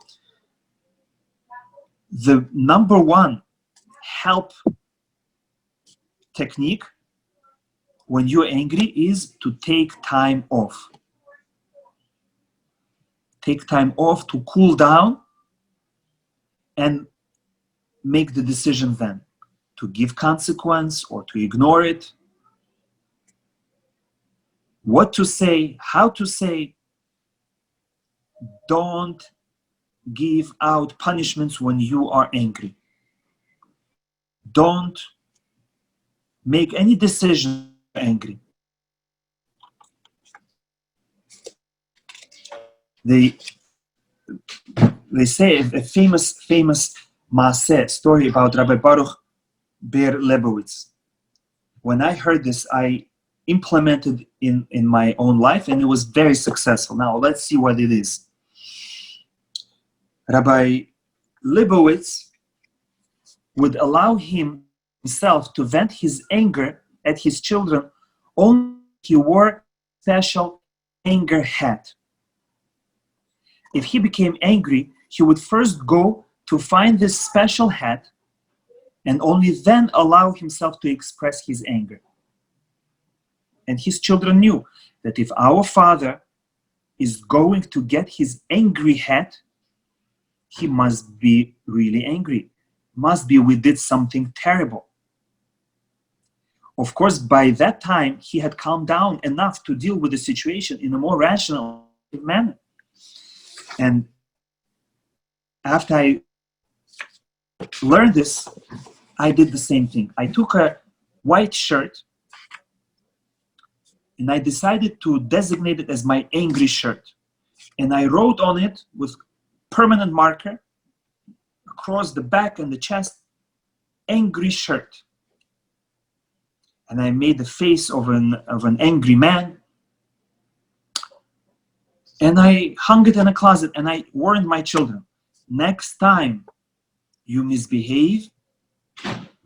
the number one help technique when you're angry is to take time off. Take time off to cool down and make the decision then to give consequence or to ignore it. What to say, how to say. Don't give out punishments when you are angry. Don't make any decision angry. They say a famous Maaseh story about Rabbi Baruch Ber Lebowitz. When I heard this, I implemented in my own life, and it was very successful. Now let's see what it is. Rabbi Lebowitz would allow himself to vent his anger at his children only if he wore a special anger hat. If he became angry, he would first go to find this special hat and only then allow himself to express his anger. And his children knew that if our father is going to get his angry hat, he must be really angry. Must be we did something terrible. Of course, by that time, he had calmed down enough to deal with the situation in a more rational manner. And after I learned this, I did the same thing. I took a white shirt and I decided to designate it as my angry shirt. And I wrote on it with permanent marker across the back and the chest, angry shirt. And I made the face of an angry man. And I hung it in a closet, and I warned my children, next time you misbehave,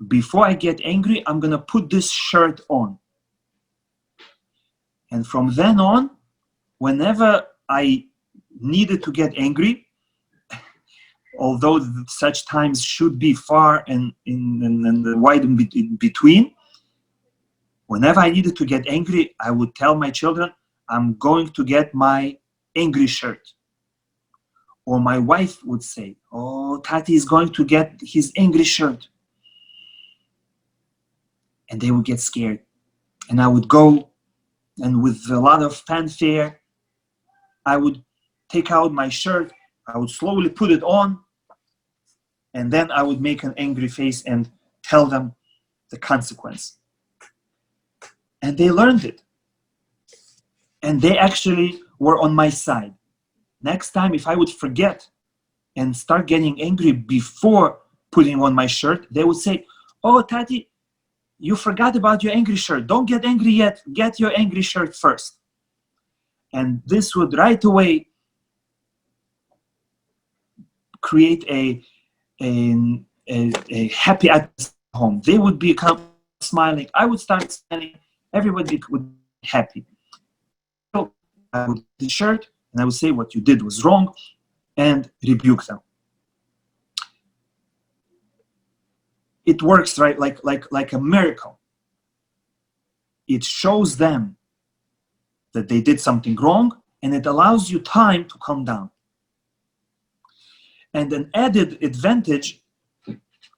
before I get angry, I'm going to put this shirt on. And from then on, whenever I needed to get angry, although such times should be far and wide in between, whenever I needed to get angry, I would tell my children, I'm going to get my angry shirt. Or my wife would say, oh, Tati is going to get his angry shirt. And they would get scared. And I would go, and with a lot of fanfare, I would take out my shirt, I would slowly put it on, and then I would make an angry face and tell them the consequence. And they learned it. And they actually were on my side. Next time, if I would forget and start getting angry before putting on my shirt, they would say, oh, Tati, you forgot about your angry shirt. Don't get angry yet. Get your angry shirt first. And this would right away create a happy atmosphere at home. They would become smiling. I would start smiling. Everybody would be happy. So I would get the shirt, and I would say what you did was wrong and rebuke them. It works, right? Like a miracle. It shows them that they did something wrong, and it allows you time to calm down. And an added advantage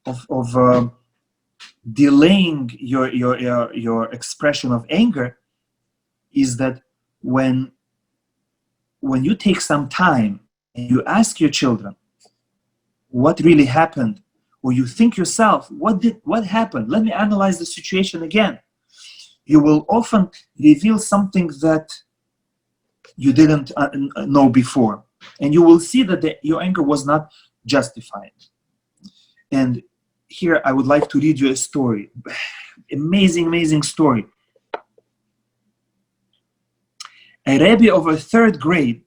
of delaying your expression of anger is that when you take some time and you ask your children what really happened, or you think yourself, what happened? Let me analyze the situation again. You will often reveal something that you didn't know before. And you will see that your anger was not justified. And here I would like to read you a story. Amazing, amazing story. A Rebbe of a third grade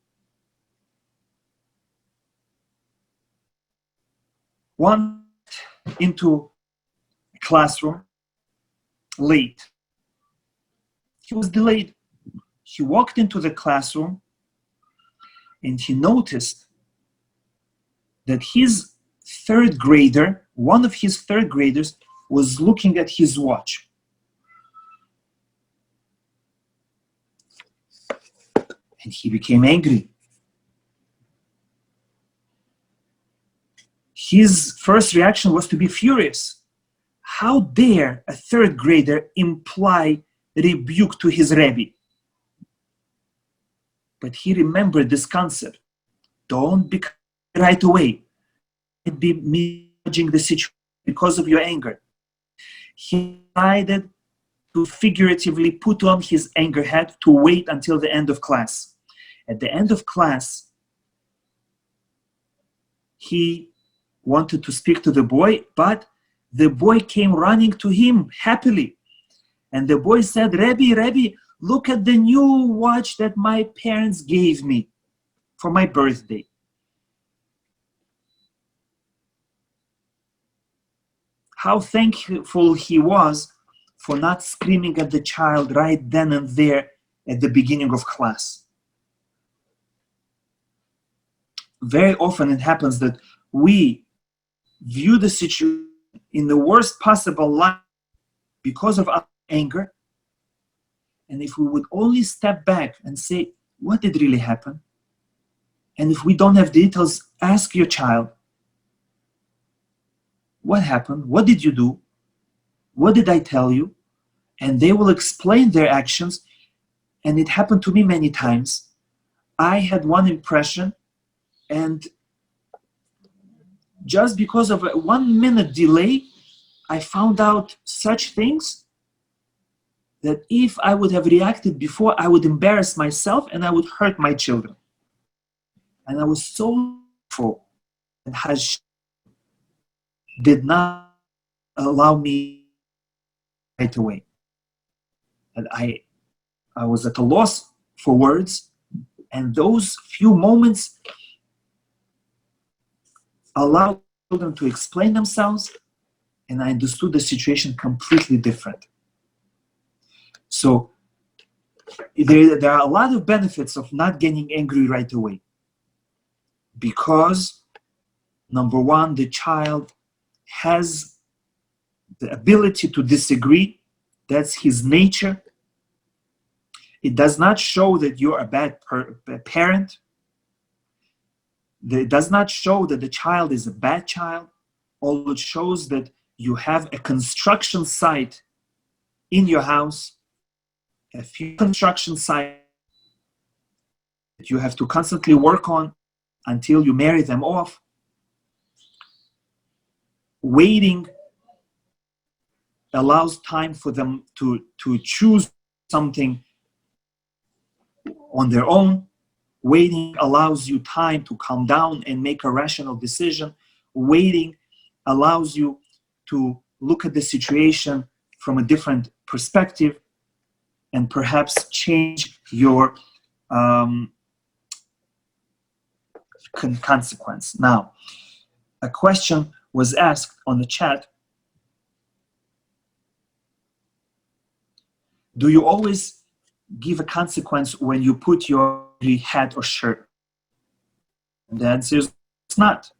went into a classroom late. He was delayed. He walked into the classroom and he noticed that his third grader, one of his third graders, was looking at his watch. And he became angry. His first reaction was to be furious. How dare a third grader imply rebuke to his Rebbe? But he remembered this concept. Don't be right away. Don't be misjudging the situation because of your anger. He decided to figuratively put on his anger hat to wait until the end of class. At the end of class, he wanted to speak to the boy, but the boy came running to him happily. And the boy said, Rebbe, look at the new watch that my parents gave me for my birthday. How thankful he was for not screaming at the child right then and there at the beginning of class. Very often it happens that we view the situation in the worst possible light because of our anger. And if we would only step back and say, what did really happen? And if we don't have details, ask your child, what happened? What did you do? What did I tell you? And they will explain their actions. And it happened to me many times. I had one impression, and just because of a 1 minute delay, I found out such things. that if I would have reacted before, I would embarrass myself and I would hurt my children. And I was so thankful that Hajj did not allow me right away. And I was at a loss for words, and those few moments allowed children to explain themselves, and I understood the situation completely different. So there are a lot of benefits of not getting angry right away. Because, number one, the child has the ability to disagree. That's his nature. It does not show that you're a bad parent. It does not show that the child is a bad child. All it shows that you have a construction site in your house, a few construction sites that you have to constantly work on until you marry them off. Waiting allows time for them to choose something on their own. Waiting allows you time to calm down and make a rational decision. Waiting allows you to look at the situation from a different perspective and perhaps change your consequence. Now, a question was asked on the chat. Do you always give a consequence when you put your hat or shirt? And the answer is it's not.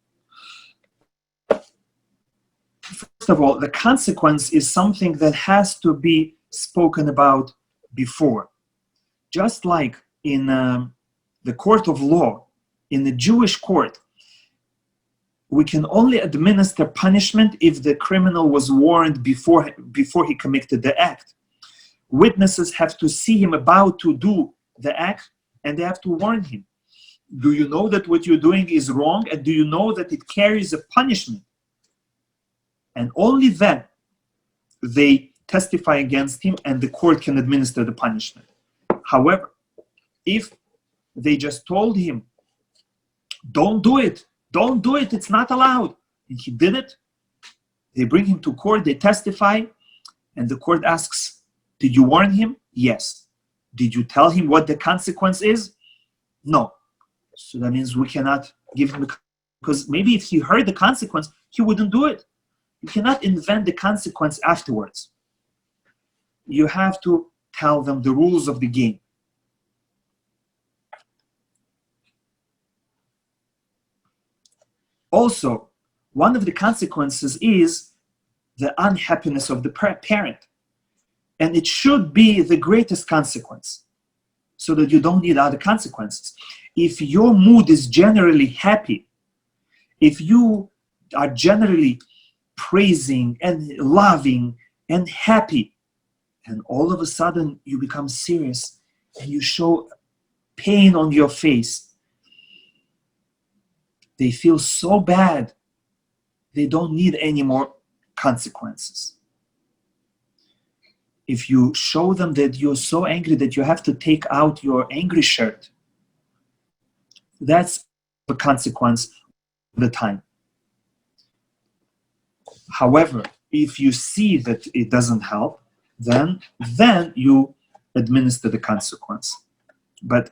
First of all, the consequence is something that has to be spoken about before. Just like in the court of law, in the Jewish court, we can only administer punishment if the criminal was warned before he committed the act. Witnesses have to see him about to do the act, and they have to warn him. Do you know that what you're doing is wrong? And do you know that it carries a punishment? And only then they testify against him and the court can administer the punishment. However, if they just told him, don't do it, it's not allowed, and he did it, they bring him to court, they testify, and the court asks, did you warn him? Yes. Did you tell him what the consequence is? No. So that means we cannot give him, because maybe if he heard the consequence, he wouldn't do it. You cannot invent the consequence afterwards. You have to tell them the rules of the game. Also, one of the consequences is the unhappiness of the parent. And it should be the greatest consequence, so that you don't need other consequences. If your mood is generally happy, if you are generally praising and loving and happy, and all of a sudden you become serious and you show pain on your face, they feel so bad, they don't need any more consequences. If you show them that you're so angry that you have to take out your angry shirt, that's the consequence of the time. However, if you see that it doesn't help, then you administer the consequence. But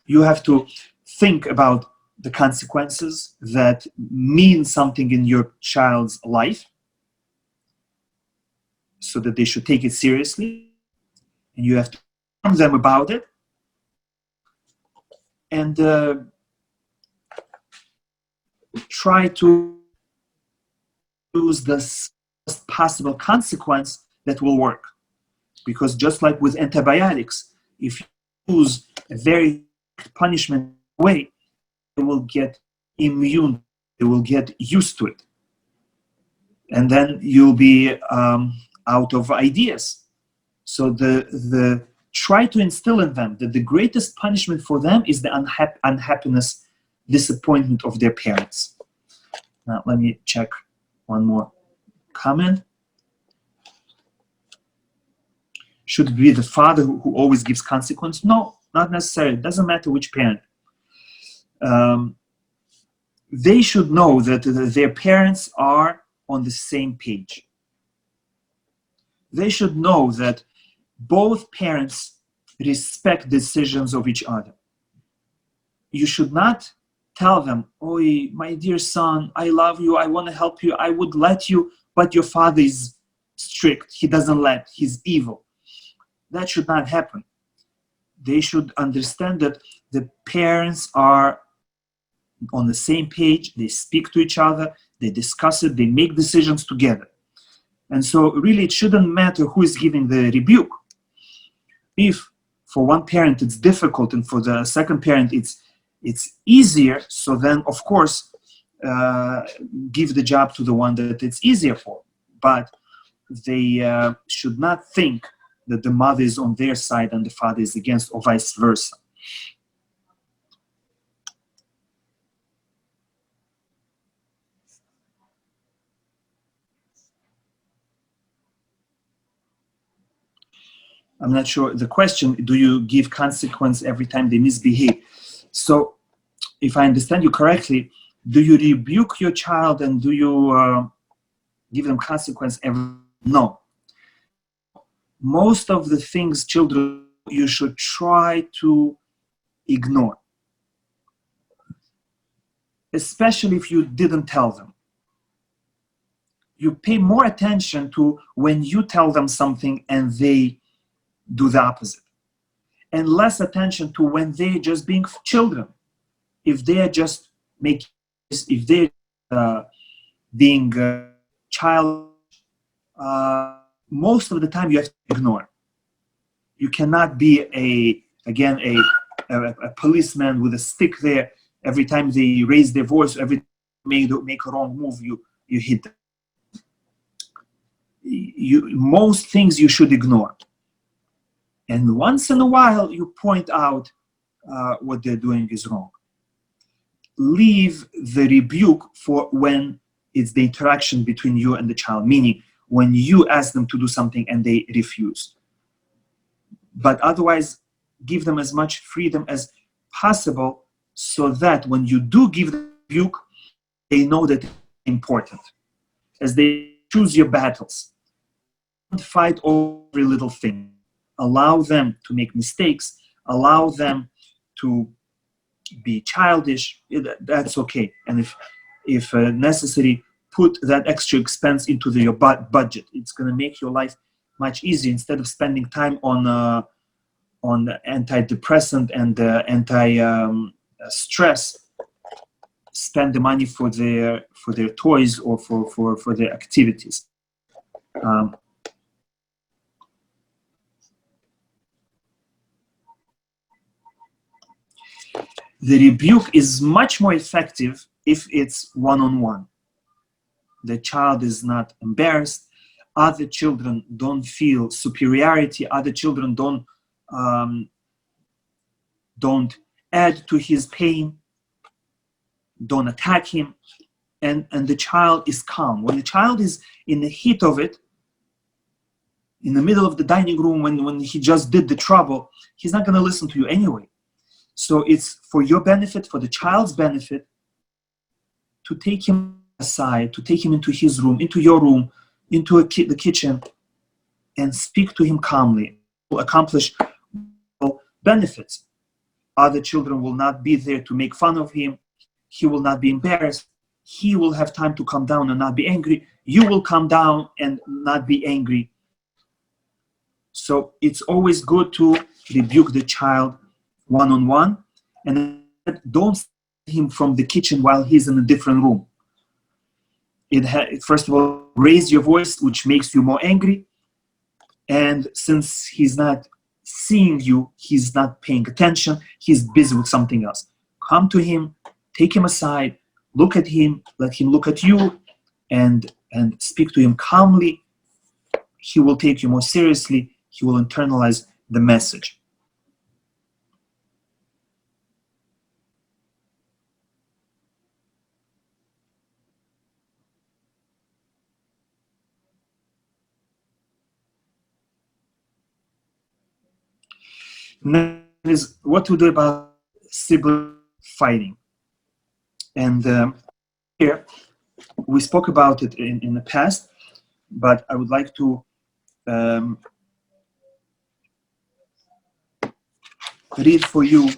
you have to think about the consequences that mean something in your child's life, so that they should take it seriously, and you have to inform them about it, and try to use the best possible consequence that will work. Because just like with antibiotics, if you use a very punishment way, they will get immune, they will get used to it. And then you'll be out of ideas. So the try to instill in them that the greatest punishment for them is the unhappiness, disappointment of their parents. Now let me check one more comment. Should it be the father who always gives consequence? No, not necessarily. It doesn't matter which parent. They should know that their parents are on the same page. They should know that both parents respect decisions of each other. You should not tell them, "Oh, my dear son, I love you, I want to help you, I would let you, but your father is strict, he doesn't let, he's evil." That should not happen. They should understand that the parents are on the same page, they speak to each other, they discuss it, they make decisions together. And so really it shouldn't matter who is giving the rebuke. If for one parent it's difficult and for the second parent it's easier, so then of course give the job to the one that it's easier for. But they should not think that the mother is on their side and the father is against, or vice versa. I'm not sure the question, do you give consequence every time they misbehave? So if I understand you correctly, do you rebuke your child and do you give them consequence every? No. Most of the things children, you should try to ignore, especially if you didn't tell them. You pay more attention to when you tell them something and they do the opposite, and less attention to when they're just being children. If they're just making, if they're being child, most of the time you have to ignore. You cannot be a policeman with a stick there. Every time they raise their voice, every time they make a wrong move, you hit them. Most things you should ignore. And once in a while, you point out what they're doing is wrong. Leave the rebuke for when it's the interaction between you and the child, meaning when you ask them to do something and they refuse. But otherwise, give them as much freedom as possible so that when you do give the rebuke, they know that it's important. As they choose your battles, don't fight over every little thing. Allow them to make mistakes. Allow them to be childish. That's okay. And if necessary, put that extra expense into your budget. It's going to make your life much easier. Instead of spending time on antidepressant and anti-stress, spend the money for their toys or for their activities. The rebuke is much more effective if it's one-on-one. The child is not embarrassed. Other children don't feel superiority. Other children don't add to his pain, don't attack him, and the child is calm. When the child is in the heat of it, in the middle of the dining room, when he just did the trouble, he's not going to listen to you anyway. So it's for your benefit, for the child's benefit, to take him aside, to take him into his room, into your room, into the kitchen, and speak to him calmly. Will accomplish benefits. Other children will not be there to make fun of him. He will not be embarrassed. He will have time to calm down and not be angry. You will calm down and not be angry. So it's always good to rebuke the child one-on-one, and don't send him from the kitchen while he's in a different room. First of all, raise your voice, which makes you more angry. And since he's not seeing you, he's not paying attention, he's busy with something else. Come to him, take him aside, look at him, let him look at you, and speak to him calmly. He will take you more seriously. He will internalize the message. Next is what to do about sibling fighting. And here, we spoke about it in the past, but I would like to read for you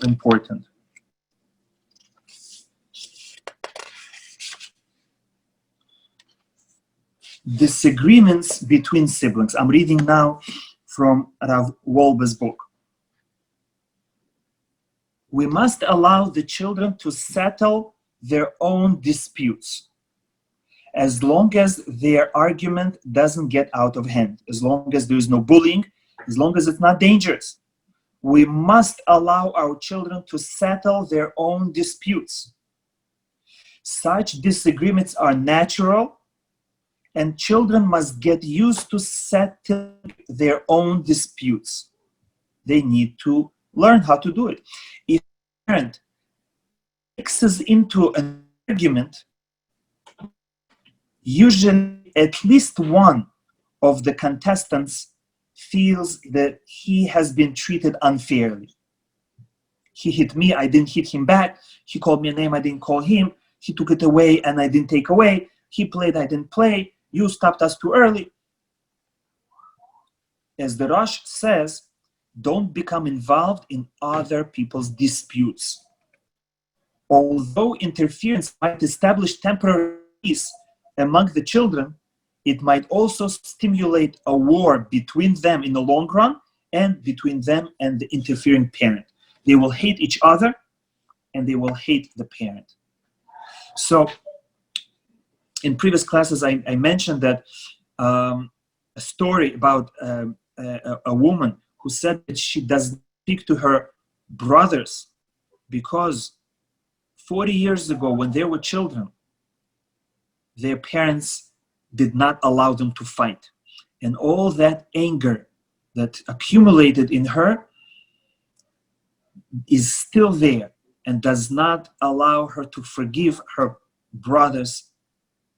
important. Disagreements between siblings. I'm reading now from Rav Wolbe's book. We must allow the children to settle their own disputes as long as their argument doesn't get out of hand, as long as there is no bullying, as long as it's not dangerous. We must allow our children to settle their own disputes. Such disagreements are natural, and children must get used to settling their own disputes. They need to learn how to do it. If a parent mixes into an argument, usually at least one of the contestants feels that he has been treated unfairly. He hit me, I didn't hit him back. He called me a name, I didn't call him. He took it away and I didn't take away. He played, I didn't play. You stopped us too early. As the Rosh says, don't become involved in other people's disputes. Although interference might establish temporary peace among the children, it might also stimulate a war between them in the long run and between them and the interfering parent. They will hate each other and they will hate the parent. So in previous classes, I mentioned that a story about a woman who said that she doesn't speak to her brothers because 40 years ago, when they were children, their parents did not allow them to fight. And all that anger that accumulated in her is still there and does not allow her to forgive her brothers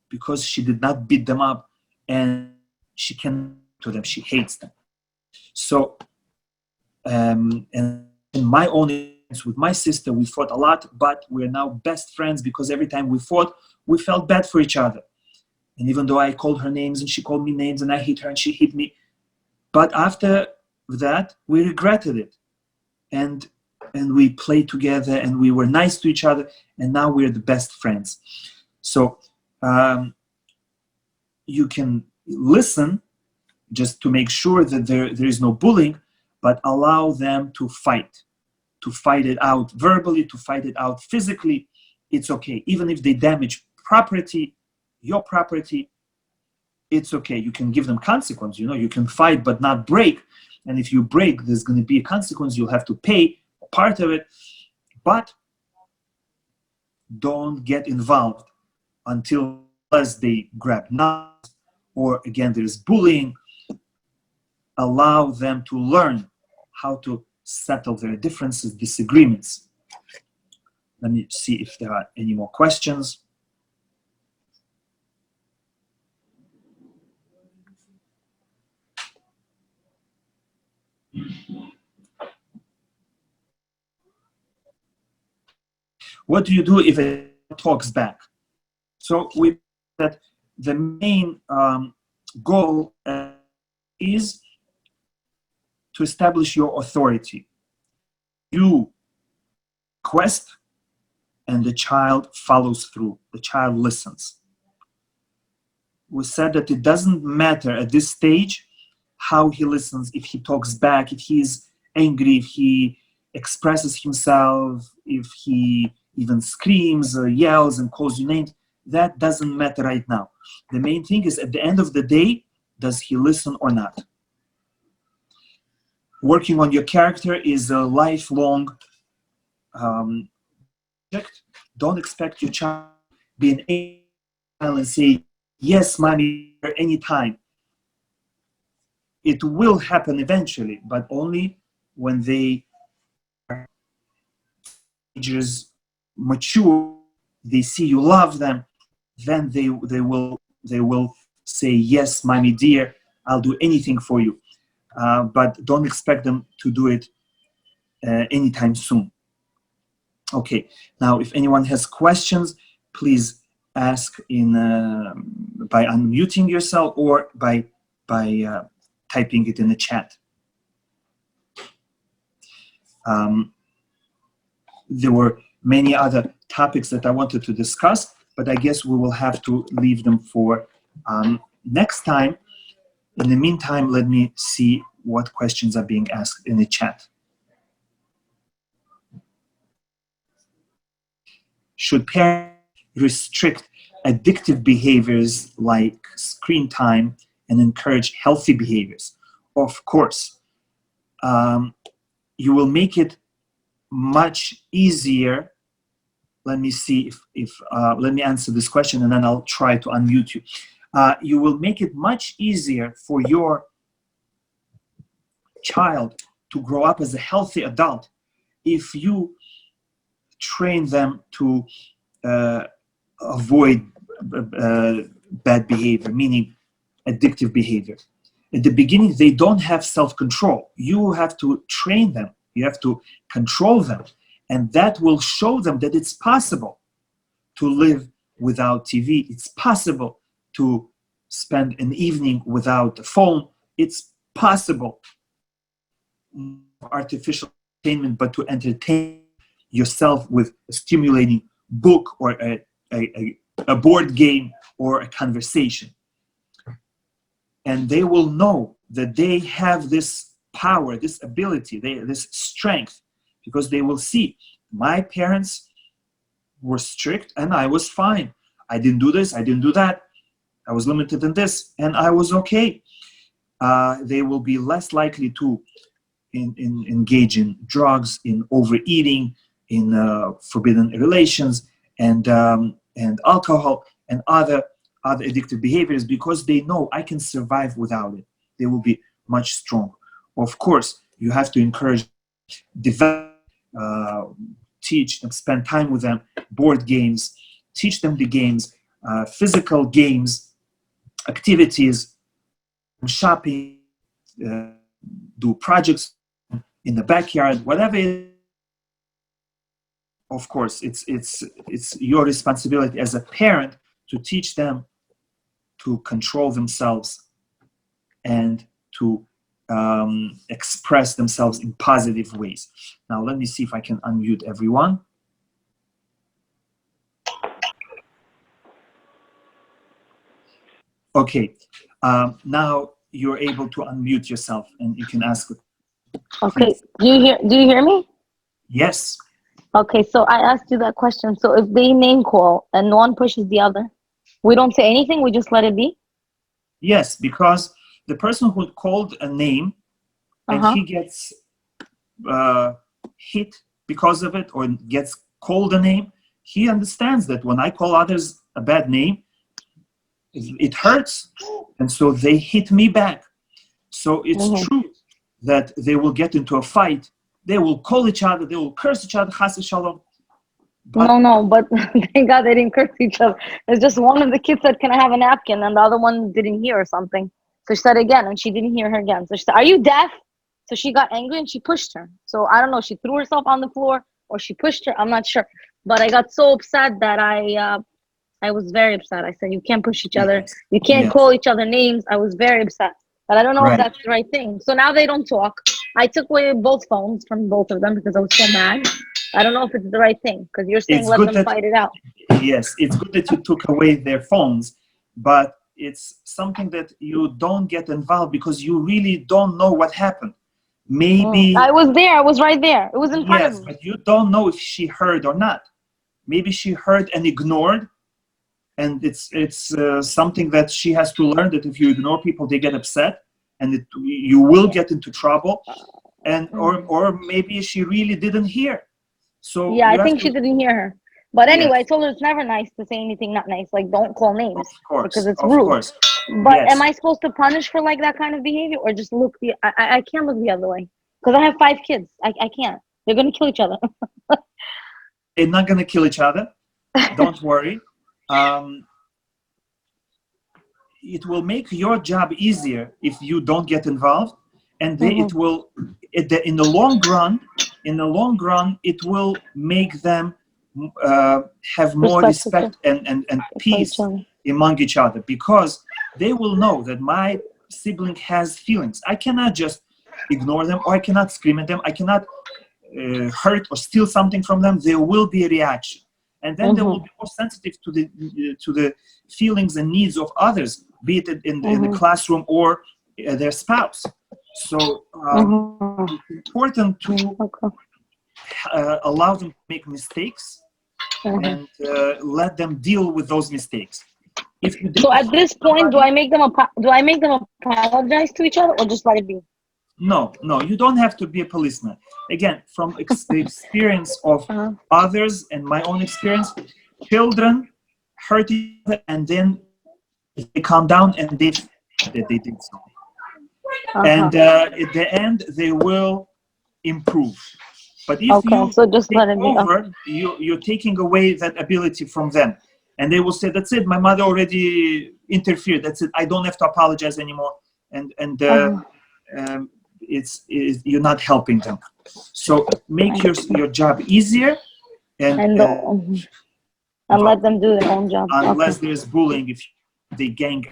because she did not beat them up and she can to them, she hates them. So, and in my own experience with my sister, we fought a lot, but we're now best friends because every time we fought, we felt bad for each other. And even though I called her names and she called me names and I hit her and she hit me, but after that, we regretted it. And we played together and we were nice to each other and now we're the best friends. So you can listen just to make sure that there is no bullying, but allow them to fight it out verbally, to fight it out physically. It's okay. Even if they damage property, your property, it's okay. You can give them consequence. You know, you can fight but not break. And if you break, there's going to be a consequence. You'll have to pay part of it. But don't get involved unless they grab knives or again there's bullying. Allow them to learn how to settle their differences, disagreements. Let me see if there are any more questions. What do you do if it talks back? So we that the main goal is to establish your authority. You request and the child follows through. The child listens. We said that it doesn't matter at this stage how he listens, if he talks back, if he's angry, if he expresses himself, if he even screams or yells and calls you names. That doesn't matter right now. The main thing is at the end of the day, does he listen or not? Working on your character is a lifelong project. Don't expect your child to be an angel and say, yes, mommy, anytime. It will happen eventually, but only when they are teenagers mature, they see you love them, then they will say, yes, mommy dear, I'll do anything for you. But don't expect them to do it anytime soon. Okay, now if anyone has questions, please ask by unmuting yourself or by typing it in the chat. There were many other topics that I wanted to discuss, but I guess we will have to leave them for next time. In the meantime, let me see what questions are being asked in the chat. Should parents restrict addictive behaviors like screen time and encourage healthy behaviors? Of course. You will make it much easier. Let me see let me answer this question and then I'll try to unmute you. You will make it much easier for your child to grow up as a healthy adult if you train them to avoid bad behavior, meaning addictive behavior. At the beginning, they don't have self-control. You have to train them. You have to control them. And that will show them that it's possible to live without TV. It's possible to spend an evening without a phone. It's possible artificial entertainment, but to entertain yourself with a stimulating book or a board game or a conversation. And they will know that they have this power, this ability, this strength, because they will see my parents were strict and I was fine. I didn't do this, I didn't do that. I was limited in this and I was okay. They will be less likely to engage in drugs, in overeating, in forbidden relations, and alcohol and other addictive behaviors, because they know I can survive without it. They will be much stronger. Of course, you have to encourage, develop, teach them, spend time with them, board games, teach them the games, physical games, activities, shopping, do projects in the backyard, whatever it is. Of course, it's your responsibility as a parent to teach them to control themselves and to express themselves in positive ways. Now, let me see if I can unmute everyone. Okay, now you're able to unmute yourself and you can ask. Okay, do you hear me? Yes. Okay, so I asked you that question. So if they name call and one pushes the other, we don't say anything, we just let it be? Yes, because the person who called a name and he gets hit because of it or gets called a name, he understands that when I call others a bad name, it hurts. And so they hit me back. So it's true that they will get into a fight. They will call each other, they will curse each other, chas v'shalom. But thank God they didn't curse each other. It's just one of the kids said, can I have a napkin? And the other one didn't hear or something. So she said again, and she didn't hear her again. So she said, are you deaf? So she got angry and she pushed her. So I don't know, she threw herself on the floor or she pushed her. I'm not sure. But I got so upset that I was very upset. I said, you can't push each other. You can't call each other names. I was very upset. But I don't know if that's the right thing. So now they don't talk. I took away both phones from both of them because I was so mad. I don't know if it's the right thing, because you're saying let them fight it out. Yes, it's good that you took away their phones, but it's something that you don't get involved because you really don't know what happened. Maybe I was there. I was right there. It was in front of me. But you don't know if she heard or not. Maybe she heard and ignored, and it's something that she has to learn, that if you ignore people, they get upset, and you will get into trouble, and or maybe she really didn't hear. So I think she didn't hear her. But anyway, I told her it's never nice to say anything not nice, like don't call names, of course, because it's rude. Course. But am I supposed to punish for like that kind of behavior, or just look I can't look the other way, because I have 5 kids. I can't. They're gonna kill each other. They're not going to kill each other. Don't worry. It will make your job easier if you don't get involved, and it will, in the long run, it will make them have more respect and peace among each other, because they will know that my sibling has feelings. I cannot just ignore them, or I cannot scream at them. I cannot hurt or steal something from them. There will be a reaction, and then they will be more sensitive to the feelings and needs of others, be it in the classroom or their spouse. So it's important to allow them to make mistakes and let them deal with those mistakes. So at this point, do I make them apologize to each other, or just let it be? No, you don't have to be a policeman. Again, from the experience of others and my own experience, children hurt each other, and then they calm down and they did so. And at the end, they will improve. But if you so just take let it be. over, you're taking away that ability from them. And they will say, that's it, my mother already interfered. That's it, I don't have to apologize anymore. And you're not helping them. So make your job easier and let them do their own job. Unless there's bullying, if they gang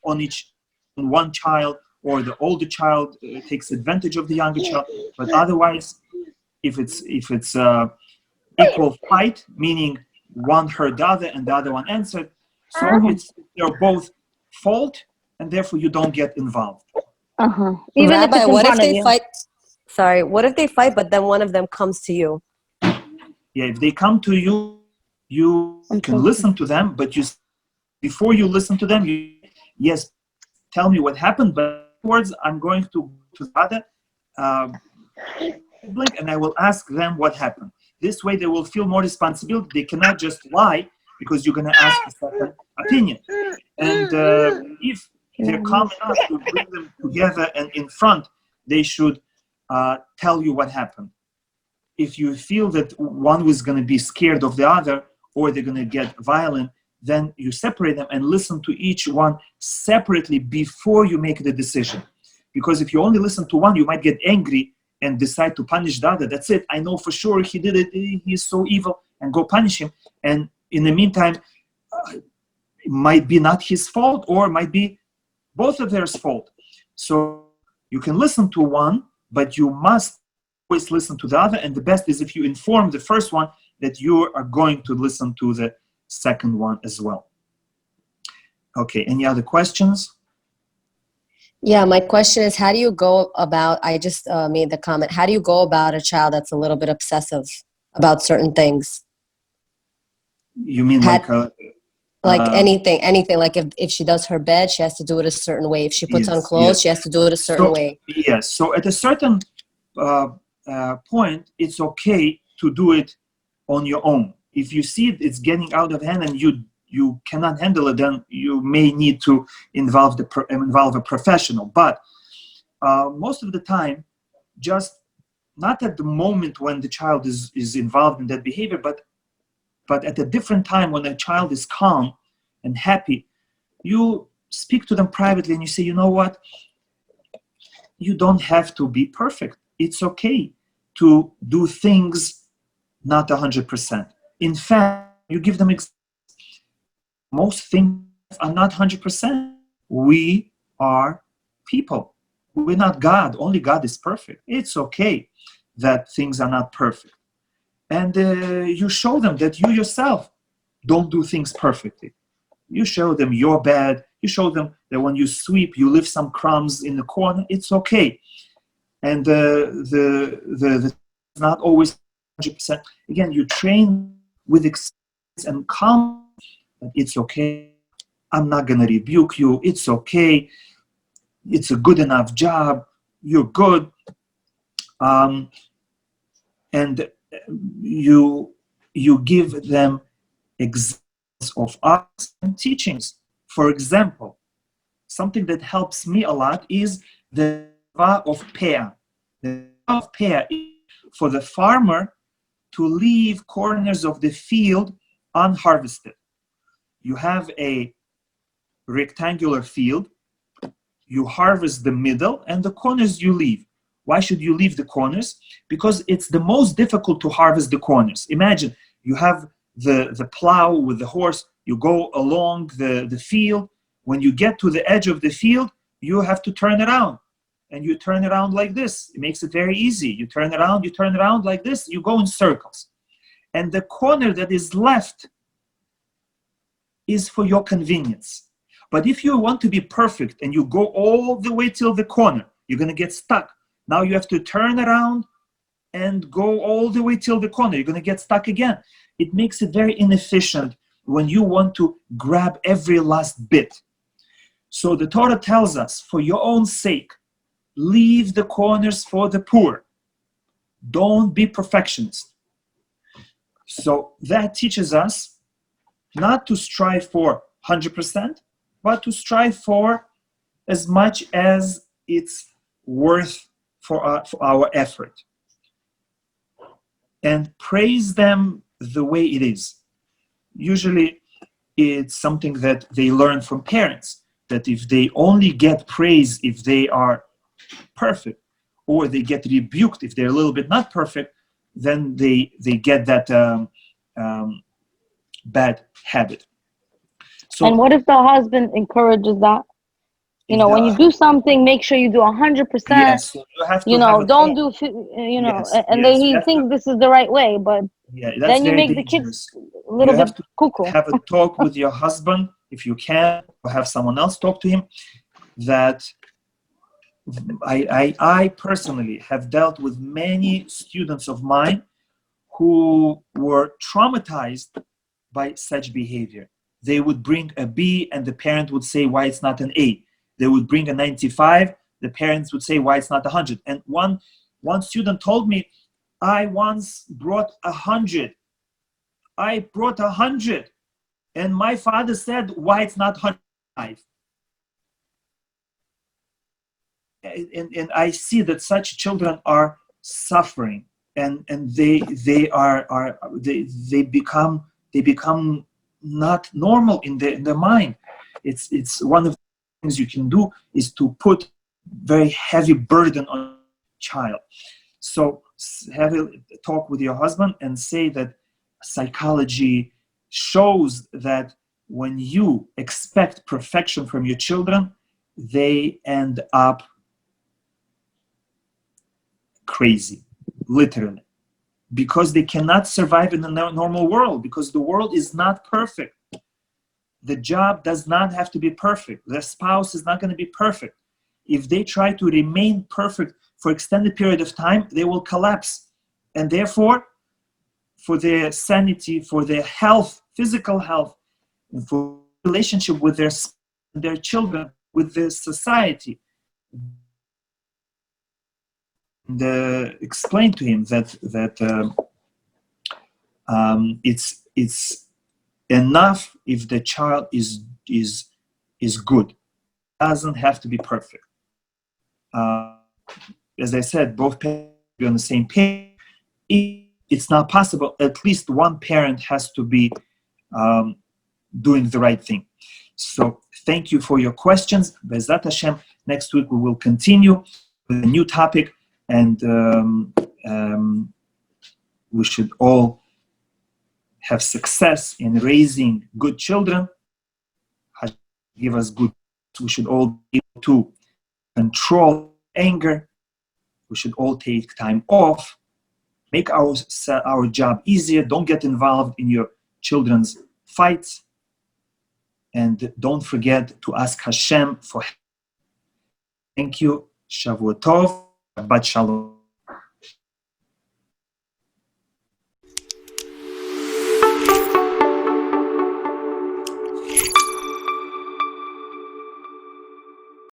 on one child, or the older child takes advantage of the younger child. But otherwise, if it's equal fight, meaning one heard the other and the other one answered, so they're both fault, and therefore you don't get involved. Even Rabbi, if what if they fight? Sorry, what if they fight, but then one of them comes to you? Yeah, if they come to you, you can listen to them, but before you listen to them, yes, tell me what happened, but afterwards I'm going to the other sibling, and I will ask them what happened. This way they will feel more responsibility. They cannot just lie, because you're going to ask a second opinion. And if they're calm enough to bring them together and in front, they should tell you what happened. If you feel that one was going to be scared of the other, or they're going to get violent, then you separate them and listen to each one separately before you make the decision. Because if you only listen to one, you might get angry and decide to punish the other. That's it. I know for sure he did it. He's so evil, and go punish him. And in the meantime, it might be not his fault, or it might be both of theirs fault. So you can listen to one, but you must always listen to the other. And the best is if you inform the first one that you are going to listen to the second one as well. Okay, any other questions? Yeah, my question is, how do you go about, I just made the comment, how do you go about a child that's a little bit obsessive about certain things? You mean like anything, like if she does her bed, she has to do it a certain way. If she puts on clothes, she has to do it a certain way. Yes, so at a certain point, it's okay to do it on your own. If you see it's getting out of hand and you cannot handle it, then you may need to involve a professional. But most of the time, just not at the moment when the child is involved in that behavior, but at a different time when the child is calm and happy, you speak to them privately and you say, you know what? You don't have to be perfect. It's okay to do things not 100%. In fact, you give them most things are not 100%. We are people. We're not God. Only God is perfect. It's okay that things are not perfect. And you show them that you yourself don't do things perfectly. You show them you're bad. You show them that when you sweep, you leave some crumbs in the corner. It's okay. And the not always 100%. Again, you train with experience and calm. It's okay. I'm not going to rebuke you. It's okay. It's a good enough job. You're good. And you give them examples of arts and teachings. For example, something that helps me a lot is the of pear. The of pear is for the farmer to leave corners of the field unharvested. You have a rectangular field, you harvest the middle, and the corners you leave. Why should you leave the corners? Because it's the most difficult to harvest the corners. Imagine you have the plow with the horse, you go along the field. When you get to the edge of the field, you have to turn around. And you turn around like this. It makes it very easy. You turn around like this, you go in circles. And the corner that is left is for your convenience. But if you want to be perfect and you go all the way till the corner, you're going to get stuck. Now you have to turn around and go all the way till the corner. You're going to get stuck again. It makes it very inefficient when you want to grab every last bit. So the Torah tells us, for your own sake, leave the corners for the poor. Don't be perfectionist. So that teaches us not to strive for 100%, but to strive for as much as it's worth for our effort. And praise them the way it is. Usually it's something that they learn from parents, that if they only get praise if they are perfect, or they get rebuked if they're a little bit not perfect, then they get that bad habit. So, and what if the husband encourages that? When you do something, make sure you do 100%. Yes, so you have to don't do, and then he thinks this is the right way, but then you make dangerous. The kids a little bit cuckoo. Have a talk with your husband, if you can, or have someone else talk to him. That I personally have dealt with many students of mine who were traumatized by such behavior. They would bring a B and the parent would say why it's not an A. They would bring a 95, the parents would say why it's not 100. And one student told me, I once brought 100. I brought 100. And my father said why it's not 105. And I see that such children are suffering, and they become not normal in their mind. It's one of the things you can do is to put very heavy burden on a child. So have a talk with your husband and say that psychology shows that when you expect perfection from your children, they end up crazy, literally, because they cannot survive in the normal world, because the world is not perfect. The job does not have to be perfect. The spouse is not going to be perfect. If they try to remain perfect for extended period of time, they will collapse. And therefore, for their sanity, for their health, physical health, and for relationship with their children, with their society, explain to him that it's enough if the child is good. It doesn't have to be perfect. As I said, both parents be on the same page. If it's not possible, at least one parent has to be doing the right thing. So thank you for your questions. Be'ezrat Hashem, next week we will continue with a new topic, and we should all have success in raising good children. Give us good. We should all be able to control anger. We should all take time off. Make our job easier. Don't get involved in your children's fights. And don't forget to ask Hashem for help. Thank you. Shavua Tov. Shabbat Shalom.